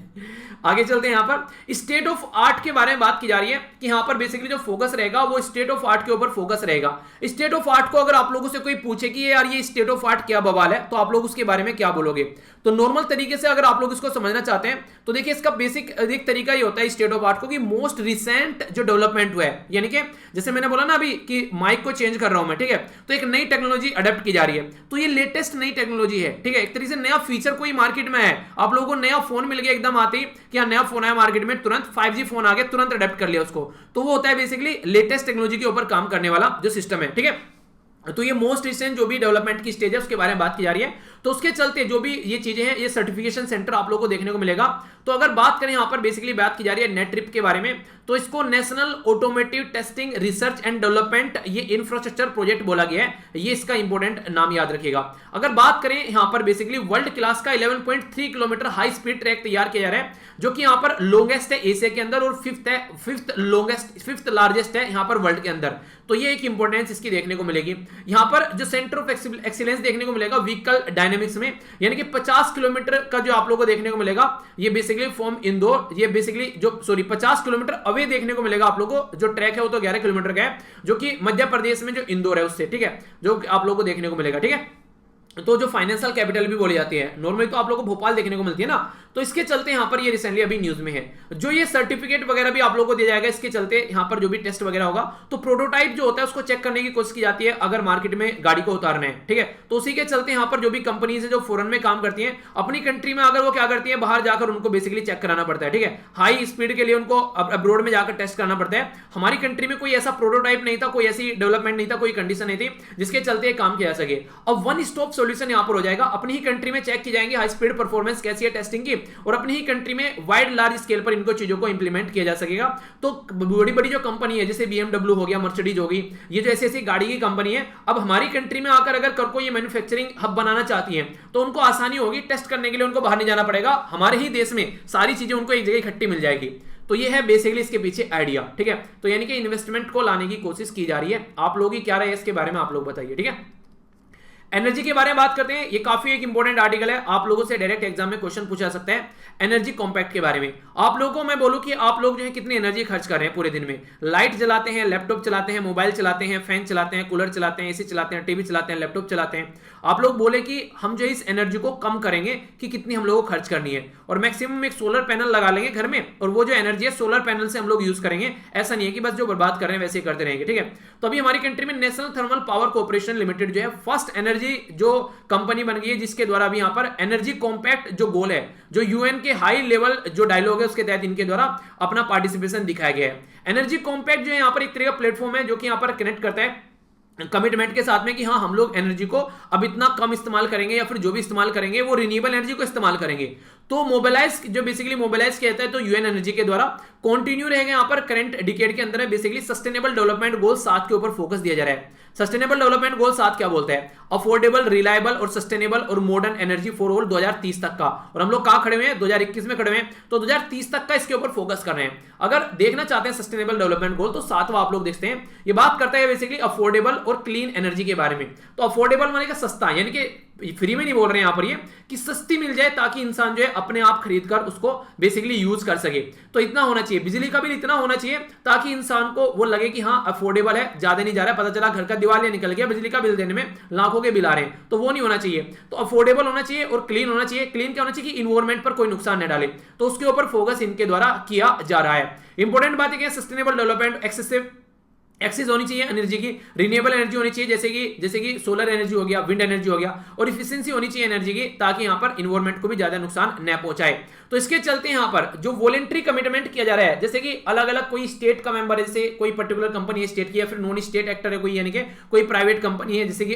आगे चलते हैं। यहां पर स्टेट ऑफ आर्ट के बारे में बात की जा रही है कि यहां पर बेसिकली जो फोकस रहेगा वो स्टेट ऑफ आर्ट के ऊपर फोकस रहेगा। स्टेट ऑफ आर्ट को अगर आप लोगों से कोई पूछे कि यार ये स्टेट ऑफ आर्ट क्या बवाल है, तो आप लोग उसके बारे में क्या बोलोगे? तो नॉर्मल तरीके से अगर आप लोग इसको समझना चाहते हैं तो देखिए इसका बेसिक एक तरीका ये होता है स्टेट ऑफ आर्ट को कि मोस्ट रिसेंट जो डेवलपमेंट हुआ है, यानी कि जैसे मैंने बोला ना अभी कि माइक को चेंज कर रहा हूं मैं। ठीक है, तो एक नई टेक्नोलॉजी अडेप्ट की जा रही है, तो ये लेटेस्ट नई टेक्नोलॉजी है। ठीक है, एक तरीके से नया फीचर कोई मार्केट में है, आप लोगों को नया फोन मिल गया एकदम आते ही कि हाँ नया फोन आया मार्केट में, तुरंत 5G फोन आ गया, तुरंत अडेप्ट कर लिया उसको। तो वो होता है बेसिकली लेटेस्ट टेक्नोलॉजी के ऊपर काम करने वाला जो सिस्टम है। ठीक है, तो ये मोस्ट रिसेंट जो भी डेवलपमेंट की स्टेज है उसके बारे में बात की जा रही है। तो उसके चलते जो भी ये चीजें हैं, ये सर्टिफिकेशन सेंटर आप लोगों को देखने को मिलेगा। तो अगर बात करें यहां पर बेसिकली बात की जा रही है नेट्रिप के बारे में, तो इसको national automotive testing research and development ये इंफ्रास्ट्रक्चर प्रोजेक्ट बोला गया है। ये इसका इंपॉर्टेंट नाम याद रखिएगा। अगर बात करें यहां पर बेसिकली वर्ल्ड क्लास का 11.3 किलोमीटर हाई स्पीड ट्रैक तैयार किया जा रहा है, जो कि यहां पर लॉन्गेस्ट है एशिया के अंदर और फिफ्थ लार्जेस्ट है यहां पर वर्ल्ड के अंदर। तो ये एक इंपॉर्टेंस इसकी देखने को मिलेगी। यहां पर जो सेंटर ऑफ एक्सीलेंस देखने को मिलेगा व्हीकल डायनेमिक्स में, यानी कि 50 किलोमीटर का जो आप लोगों को देखने को मिलेगा, ये बेसिकली फ्रॉम इंदौर, ये बेसिकली जो 50 किलोमीटर अवे देखने को मिलेगा आप लोगों को। जो ट्रैक है वो तो 11 किलोमीटर का है, जो कि मध्य प्रदेश में जो इंदौर है उससे। ठीक है, जो आप लोगों को देखने को मिलेगा। ठीक है, तो जो फाइनेंशियल कैपिटल भी बोली जाती है, नॉर्मली तो आप लोगों को भोपाल देखने को मिलती है ना, तो इसके चलते यहाँ पर ये रिसेंटली अभी न्यूज में है। जो ये सर्टिफिकेट वगैरह भी आप लोगों को दिया जाएगा, इसके चलते यहाँ पर जो भी टेस्ट वगैरह होगा, तो प्रोटोटाइप जो होता है उसको चेक करने की कोशिश की जाती है अगर मार्केट में गाड़ी को उतारना है, ठीक है। तो उसी के चलते यहाँ पर जो भी कंपनीज है जो फॉरेन में काम करती है, अपनी कंट्री में अगर वो क्या करती है, बाहर जाकर उनको बेसिकली चेक कराना पड़ता है, ठीक है। हाई स्पीड के लिए उनको अब्रोड में जाकर टेस्ट करना पड़ता है। हमारी कंट्री में कोई ऐसा प्रोटोटाइप नहीं था, कोई ऐसी डेवलपमेंट नहीं था, कोई कंडीशन नहीं थी जिसके चलते काम किया जा सके। अब वन स्टॉप सॉल्यूशन यहाँ पर हो जाएगा, अपनी ही कंट्री में चेक की जाएंगे हाई स्पीड परफॉर्मेंस कैसी है टेस्टिंग की, और अपनी ही कंट्री में वाइड लार्ज स्केल पर इनको चीजों को इंप्लीमेंट किया जा सकेगा। तो बड़ी बड़ी जो कंपनी है जैसे BMW हो गया, मर्सिडीज होगी, ये जो ऐसी ऐसी गाड़ी की कंपनी है, अब हमारी कंट्री में आकर अगर को ये मैन्युफैक्चरिंग हब बनाना चाहती है तो उनको आसानी होगी, टेस्ट करने के लिए उनको बाहर नहीं जाना पड़ेगा, हमारे ही देश में सारी चीजें उनको एक जगह इकट्ठी मिल जाएगी। तो ये है बेसिकली इसके पीछे आइडिया, ठीक है। तो यानी कि इन्वेस्टमेंट को लाने की कोशिश की जा रही है। आप लोगों की क्या राय है इसके बारे में, आप लोग बताइए, ठीक है। एनर्जी के बारे में बात करते हैं, ये काफी एक इंपॉर्टेंट आर्टिकल है, आप लोगों से डायरेक्ट एग्जाम में क्वेश्चन पूछा जा सकता है। एनर्जी कॉम्पैक्ट के बारे में आप लोगों को मैं बोलूं कि आप लोग जो है कितनी एनर्जी खर्च कर रहे हैं पूरे दिन में। लाइट जलाते हैं, लैपटॉप चलाते हैं, मोबाइल चलाते हैं, फैन चलाते हैं, कूलर चलाते हैं, एसी चलाते हैं, टीवी चलाते हैं, लैपटॉप चलाते हैं। आप लोग बोले कि हम जो इस एनर्जी को कम करेंगे कि कितनी हम लोगों को खर्च करनी है, और मैक्सिमम एक सोलर पैनल लगा लेंगे घर में, और वो जो एनर्जी है सोलर पैनल से हम लोग यूज करेंगे। ऐसा नहीं है कि बस जो बर्बाद कर रहे हैं वैसे ही करते रहेंगे, ठीक है। तो अभी हमारी कंट्री में national thermal power corporation limited जो है फर्स्ट एनर्जी जो कंपनी बन गई है, जिसके द्वारा भी यहां पर एनर्जी कॉम्पैक्ट जो गोल है, जो यूएन के हाई लेवल जो डायलॉग है उसके तहत इनके द्वारा अपना पार्टिसिपेशन दिखाया गया है। एनर्जी कॉम्पैक्ट जो है यहां पर एक तरह का प्लेटफॉर्म है जो कि यहां पर कनेक्ट करता है कमिटमेंट के साथ में कि हाँ हम लोग एनर्जी को अब इतना कम इस्तेमाल करेंगे, या फिर जो भी इस्तेमाल करेंगे वो रिन्यूएबल एनर्जी को इस्तेमाल करेंगे। तो मोबिलाइज जो बेसिकली मोबिलाइज कहता है, तो यूएन एनर्जी के द्वारा कंटिन्यू रहेगा यहाँ पर करंट डिकेड के अंदर बेसिकली सस्टेनेबल डेवलपमेंट गोल 7 के ऊपर फोकस दिया जा रहा है। सस्टेनेबल डेवलपमेंट गोल 7 क्या बोलता है, अफोर्डेबल, रिलायबल और सस्टेनेबल और मॉडर्न एनर्जी फॉर ऑल 2030 तक का। और हम लोग कहां खड़े हुए हैं, 2021 में खड़े हुए हैं, तो 2030 तक का इसके ऊपर फोकस कर रहे हैं। अगर देखना चाहते हैं सस्टेनेबल डेवलपमेंट गोल, तो 7वां आप लोग देखते हैं, ये बात करता है बेसिकली अफोर्डेबल और क्लीन एनर्जी के बारे में। तो अफोर्डेबल माने का सस्ता, यानी कि फ्री में नहीं बोल रहे हैं यहां पर, ये कि सस्ती मिल जाए ताकि इंसान जो है अपने आप खरीद कर उसको बेसिकली यूज कर सके। तो इतना होना चाहिए, बिजली का बिल इतना होना चाहिए ताकि इंसान को वो लगे कि हाँ अफोर्डेबल है, ज्यादा नहीं जा रहा है, पता चला घर का दिवालिया निकल गया, बिजली का बिल देने में लाखों के बिल आ रहे हैं, तो वो नहीं होना चाहिए। तो अफोर्डेबल होना चाहिए और क्लीन होना चाहिए। क्लीन क्या होना चाहिए कि इन्वायरमेंट पर कोई नुकसान न डाले, तो उसके ऊपर फोकस इनके द्वारा किया जा रहा है। इंपॉर्टेंट बात है सस्टेनेबल डेवलपमेंट एक्सेस होनी चाहिए एनर्जी की, रिन्यूएबल एनर्जी होनी चाहिए जैसे कि सोलर एनर्जी हो गया, विंड एनर्जी हो गया, और इफिशिएंसी होनी चाहिए एनर्जी की, ताकि यहां पर इन्वायरमेंट को भी ज्यादा नुकसान न पहुंचाए। तो इसके चलते यहां पर जो वॉलंटरी कमिटमेंट किया जा रहा है, जैसे कि अलग अलग कोई स्टेट का मेंबर है, जैसे कोई पर्टिकुलर कंपनी है स्टेट की, या फिर नॉन स्टेट एक्टर है कोई, यानी कि कोई प्राइवेट कंपनी है, जैसे कि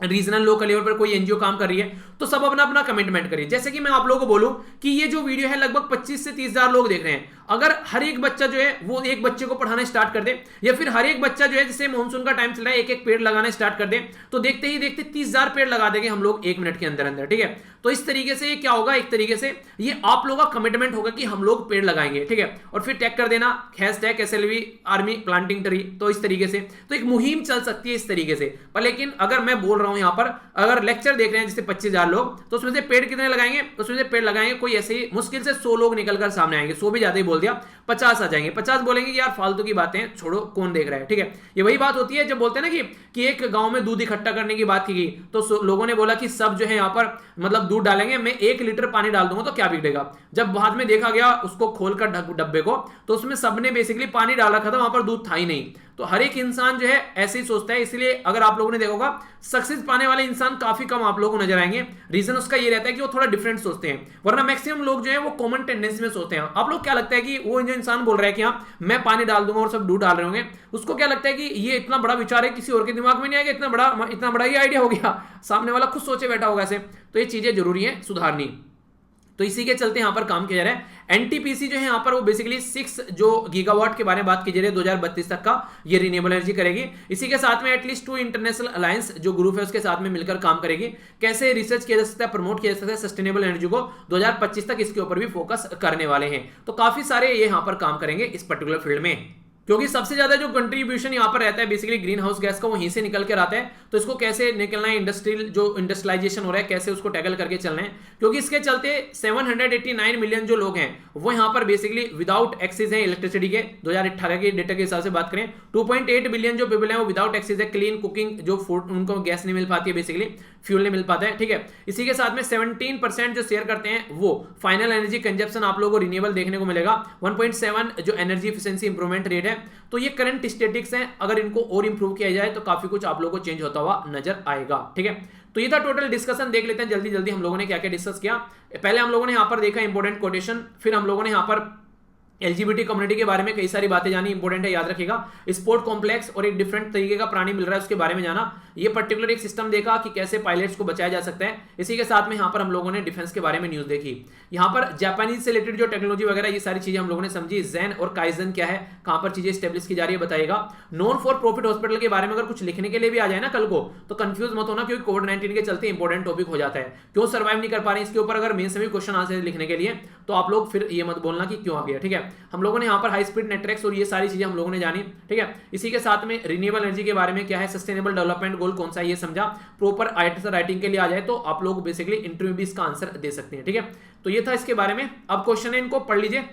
रीजनल लोकल लेवल पर कोई एनजीओ काम कर रही है, तो सब अपना अपना कमिटमेंट करिए। जैसे कि मैं आप लोगों को बोलूं कि ये जो वीडियो है लगभग 25 से 30 हजार लोग देख रहे हैं, अगर हर एक बच्चा जो है वो एक बच्चे को पढ़ाना स्टार्ट कर दे, या फिर हर एक बच्चा जो है जैसे मानसून का टाइम चल रहा है एक एक पेड़ लगाना स्टार्ट कर दे, तो देखते ही देखते 30,000 पेड़ लगा देंगे हम लोग 1 मिनट के अंदर अंदर, ठीक है। तो इस तरीके से क्या होगा, एक तरीके से ये आप लोगों का कमिटमेंट होगा कि हम लोग पेड़ लगाएंगे, ठीक है। और फिर टैग कर देना #SLV आर्मी प्लांटिंग ट्री, तो इस तरीके से तो एक मुहिम चल सकती है इस तरीके से। पर लेकिन अगर मैं बोल रहा हूं यहां पर, अगर लेक्चर देख रहे हैं जैसे 25,000 लोग, तो उसमें से पेड़ कितने लगाएंगे, उसमें से पेड़ लगाएंगे कोई ऐसे ही मुश्किल से 100 लोग निकलकर सामने आएंगे, 100 भी ज्यादा ही बोल दिया, 50 आ जाएंगे। 50 बोलेंगे कि यार फालतू की बातें छोड़ो, कौन देख रहा है, ठीक है। ये वही बात होती है जब बोलते हैं ना कि एक गांव में दूध इकट्ठा करने की बात की गई, तो लोगों ने बोला कि सब जो है यहाँ पर मतलब दूध डालेंगे, मैं 1 लीटर पानी डाल दूंगा तो क्या बिगड़ेगा। जब बाद में देखा गया उसको खोलकर डब्बे को, तो उसमें सबने बेसिकली पानी डाल रखा था, वहां पर दूध था ही नहीं। तो हर एक इंसान जो है ऐसे ही सोचता है, इसलिए अगर आप लोगों ने देखा होगा सक्सेस पाने वाले इंसान काफी कम आप लोगों को नजर आएंगे। रीजन उसका ये रहता है कि वो थोड़ा डिफरेंट सोचते हैं, वरना मैक्सिमम लोग जो है वो कॉमन टेंडेंसी में सोचते हैं। आप लोग क्या लगता है कि वो जो इंसान बोल रहा है कि हाँ मैं पानी डाल दूंगा और सब दूध डाल रहे होंगे, उसको क्या लगता है कि ये इतना बड़ा विचार है, किसी और के दिमाग में नहीं आएगा, इतना बड़ा ही आइडिया हो गया, सामने वाला खुद सोचे बैठा होगा ऐसे। तो ये चीजें जरूरी है सुधारनी। तो इसी के चलते यहां पर काम किया जा रहा है। एनटीपीसी जो है यहां पर वो बेसिकली 6 जो गीगावाट के बारे में बात की जा रही है 2032 तक का, ये रिन्यूएबल एनर्जी करेगी। इसी के साथ में एटलीस्ट 2 इंटरनेशनल अलायंस जो ग्रुप है उसके साथ में मिलकर काम करेगी। कैसे रिसर्च किया जा सकता है, प्रमोट किया जा सकता है सस्टेनेबल एनर्जी को, 2025 तक इसके ऊपर भी फोकस करने वाले हैं। तो काफी सारे ये यहां पर काम करेंगे इस पर्टिकुलर फील्ड में। क्योंकि सबसे ज्यादा जो कंट्रीब्यूशन यहाँ पर रहता है बेसिकली ग्रीन हाउस गैस का, वहीं से निकल कर आता है। तो इसको कैसे निकलना है, इंडस्ट्रियल जो इंडस्ट्रियलाइजेशन हो रहा है कैसे उसको टैकल करके चलना है, क्योंकि इसके चलते 789 मिलियन जो लोग हैं वो यहाँ पर बेसिकली विदाउट एक्सेस है इलेक्ट्रिसिटी के। 2018 के डेटा के हिसाब से बात करें 2.8 बिलियन जो पीपल है वो विदाउट एक्सेस है, क्लीन कुकिंग जो फूड उनको गैस नहीं मिल पाती है, बेसिकली फ्यूल नहीं मिल पाता है, ठीक है। इसी के साथ में 17% जो शेयर करते हैं वो फाइनल एनर्जी कंजप्शन आप लोगों को रिन्यूएबल देखने को मिलेगा। 1.7 जो एनर्जी एफिशिएंसी इंप्रूवमेंट रेट है। तो ये करंट स्टेटिक्स हैं, अगर इनको और इंप्रूव किया जाए तो काफी कुछ आप लोगों को चेंज होता हुआ नजर आएगा, ठीक है। तो ये था टोटल डिस्कशन। देख लेते हैं जल्दी जल्दी हम लोगों ने क्या क्या डिस्कस किया। पहले हम लोगों ने यहां पर देखा इंपोर्टेंट कोटेशन, फिर हम लोगों ने यहां पर एलजीबीटी कम्युनिटी के बारे में कई सारी बातें जानी, इंपॉर्टेंट है याद रखिएगा। स्पोर्ट कॉम्प्लेक्स और एक डिफरेंट तरीके का प्राणी मिल रहा है उसके बारे में जाना। ये पर्टिकुलर एक सिस्टम देखा कि कैसे पायलट्स को बचाया जा सकता है। इसी के साथ में यहाँ पर हम लोगों ने डिफेंस के बारे में न्यूज देखी। यहाँ पर जापानीज से रिलेटेड जो टेक्नोलॉजी वगैरह ये सारी चीजें हम लोगों ने समझी। ज़ेन और काइजन क्या है, कहां पर चीजें स्टेब्लिश की जा रही है बताइएगा। नॉन फॉर प्रॉफिट हॉस्पिटल के बारे में अगर कुछ लिखने के लिए भी आ जाए ना कल को तो कंफ्यूज मत होना, क्योंकि कोविड-19 के चलते इंपॉर्टेंट टॉपिक हो जाता है। क्यों सर्वाइव नहीं कर पा रहे हैं इसके ऊपर अगर मेन से भी क्वेश्चन आंसर लिखने के लिए, तो आप लोग फिर ये मत बोलना कि क्यों आ गया, ठीक है। हम लोगों ने यहाँ पर हाई स्पीड नेटवर्क्स और ये सारी चीजें हम लोगों ने जानी, ठीक है। इसी के साथ में रिन्यूएबल एनर्जी के बारे में क्या है, सस्टेनेबल डेवलपमेंट गोल कौन सा है ये समझा। प्रॉपर आंसर राइटिंग के लिए आ जाए तो आप लोग बेसिकली इंटरव्यू में भी इसका आंसर दे सकते हैं, ठीक है। तो ये था इसके बारे में। अब क्वेश्चन है, इनको पढ़ लीजिए।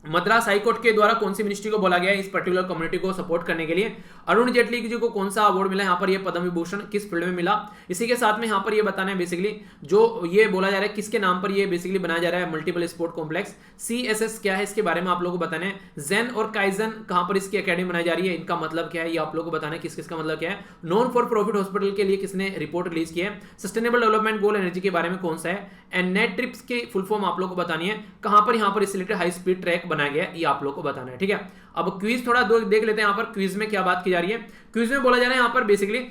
मद्रास हाईकोर्ट के द्वारा कौन सी मिनिस्ट्री को बोला गया है इस पर्टिकुलर कम्युनिटी को सपोर्ट करने के लिए। अरुण जेटली जी को कौन सा अवार्ड मिला यहाँ पर, ये पद्म विभूषण किस फील्ड में मिला। इसी के साथ में यहाँ पर ये बताना है बेसिकली जो ये बोला जा रहा है किसके नाम पर ये बेसिकली बनाया जा रहा है मल्टीपल स्पोर्ट कॉम्प्लेक्स। CSS क्या है इसके बारे में आप लोगों को बताना है। ज़ेन और काइजन कहां पर इसकी एकेडमी बनाई जा रही है, इनका मतलब क्या है ये आप लोगों को बताना है, किस किस का मतलब क्या है। नॉन फॉर प्रॉफिट हॉस्पिटल के लिए किसने रिपोर्ट रिलीज की है। सस्टेनेबल डेवलपमेंट गोल एनर्जी के बारे में कौन सा है। एंड नेट ट्रिप्स की फुल फॉर्म आप लोगों को बतानी है। कहां पर यहाँ पर इस रिलेटेड हाई स्पीड ट्रैक बनाया गया ये आप लोग को बताना है, ठीक है। अब क्विज थोड़ा देख लेते हैं यहाँ पर क्विज में क्या बात की जा रही है। क्विज में बोला जा रहा है यहाँ पर बेसिकली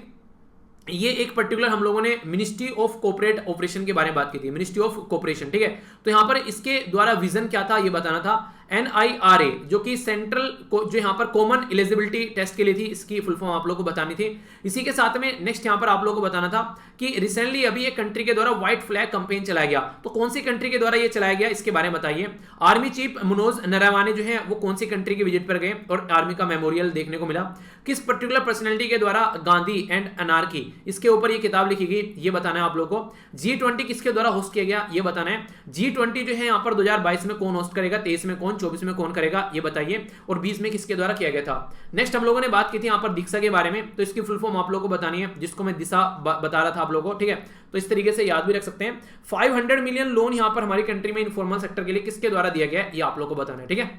ये एक पर्टिकुलर हम लोगों ने मिनिस्ट्री ऑफ कोऑपरेट ऑपरेशन के बारे में बात की थी, मिनिस्ट्री ऑफ कोऑपरेशन, ठीक है। तो यहाँ पर इसके द्वारा विजन क्या था ये बताना था। NIRA जो कि सेंट्रल जो यहाँ पर कॉमन एलिजिबिलिटी टेस्ट के लिए थी, इसकी फुल फॉर्म आप लोगों को बतानी थी। इसी के साथ में नेक्स्ट यहाँ पर आप लोगों को बताना था कि रिसेंटली अभी एक कंट्री के द्वारा व्हाइट फ्लैग कैंपेन चलाया गया, तो कौन सी कंट्री के द्वारा ये चलाया गया इसके बारे में बताइए। आर्मी चीफ मनोज नरवणे जो है वो कौन सी कंट्री की विजिट पर गए और आर्मी का मेमोरियल देखने को मिला। किस पर्टिकुलर पर्सनैलिटी के द्वारा गांधी एंड अनार्की इसके ऊपर ये किताब लिखी गई ये बताना है आप लोगों को। G20 किसके द्वारा होस्ट किया गया ये बताना है। G20 जो है यहाँ पर 2022 में कौन होस्ट करेगा, 23 में कौन, 24 में कौन करेगा ये बताइए, और 20 में किसके द्वारा किया गया था। नेक्स्ट हम लोगों ने बात की थी यहाँ पर दीक्षा के बारे में, तो इसकी फुल फॉर्म आप लोगों को बतानी है, जिसको मैं दिशा बता रहा था आप लोगों को, ठीक है। तो इस तरीके से याद भी रख सकते हैं। 500 मिलियन लोन यहाँ पर हमारी कंट्री में इनफॉर्मल सेक्टर के लिए किसके द्वारा दिया गया ये आप लोगों को बताना है, ठीक है।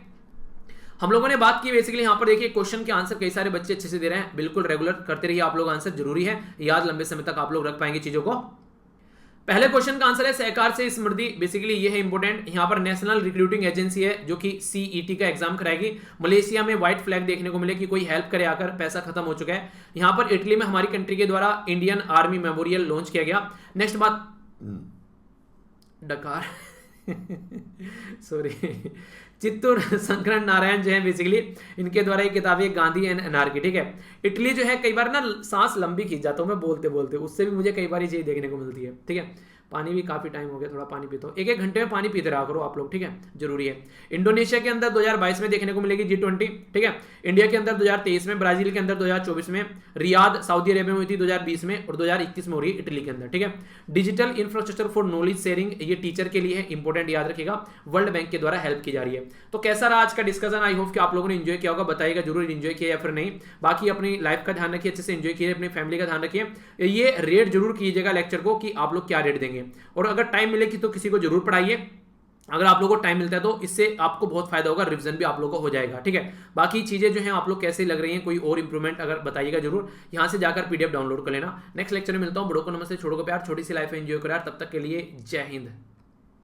हम लोगों ने बात की बेसिकली यहाँ पर देखिए क्वेश्चन के आंसर कई सारे बच्चे अच्छे से दे रहे हैं, बिल्कुल रेगुलर करते रहिए आप लोग, आंसर जरूरी है, याद लंबे समय तक आप लोग रख पाएंगे चीजों को। पहले क्वेश्चन का आंसर है सहकार से समृद्धि, बेसिकली ये है इंपोर्टेंट। यहाँ पर नेशनल रिक्रूटिंग एजेंसी है जो कि CET का एग्जाम कराएगी। मलेशिया में व्हाइट फ्लैग देखने को मिले कि कोई हेल्प करे आकर, पैसा खत्म हो चुका है। यहाँ पर इटली में हमारी कंट्री के द्वारा इंडियन आर्मी मेमोरियल लॉन्च किया गया। नेक्स्ट बात डकार सॉरी चित्तूर शंकर नारायण जो है बेसिकली इनके द्वारा ये किताब है गांधी एंड अनार्की, ठीक है। इटली जो है कई बार ना सांस लंबी खींच जाता हूँ मैं बोलते बोलते, उससे भी मुझे कई बार ये चीज देखने को मिलती है, ठीक है। पानी भी काफी टाइम हो गया, थोड़ा पानी पीता हूँ, एक एक घंटे में पानी पीते रहा करो आप लोग, ठीक है, जरूरी है। इंडोनेशिया के अंदर 2022 में देखने को मिलेगी G20, ठीक है। इंडिया के अंदर 2023 में, ब्राजील के अंदर 2024 में, रियाद सऊदी अरेबिया में हुई थी 2020 में, और 2021 में हो रही है इटली के अंदर, ठीक है। Digital infrastructure for knowledge sharing ये टीचर के लिए है, इंपॉर्टेंट याद रखिएगा, वर्ल्ड बैंक के द्वारा हेल्प की जा रही है। तो कैसा रहा आज का डिस्कशन, आई होप कि आप लोगों ने एंजॉय किया होगा, बताइएगा जरूर एंजॉय किया या फिर नहीं। बाकी अपनी लाइफ का ध्यान रखिए, अच्छे से एंजॉय कीजिए, अपनी फैमिली का ध्यान रखिए। ये रेट जरूर कीजिएगा लेक्चर को कि आप लोग क्या रेट देंगे, और अगर टाइम मिले कि तो किसी को जरूर पढ़ाइए। अगर आप लोगों को टाइम मिलता है तो इससे आपको बहुत फायदा होगा, रिवीजन भी आप लोगों को हो जाएगा, ठीक है। बाकी चीजें जो हैं आप लोग कैसे लग रही हैं, कोई और इंप्रूवमेंट अगर बताइएगा जरूर, यहां से जाकर PDF डाउनलोड कर लेना। नेक्स्ट लेक्चर में मिलता हूं, बड़ों को नमस्ते, छोटों को प्यार, छोटी सी लाइफ एंजॉय करो यार, तब तक के लिए जय हिंद।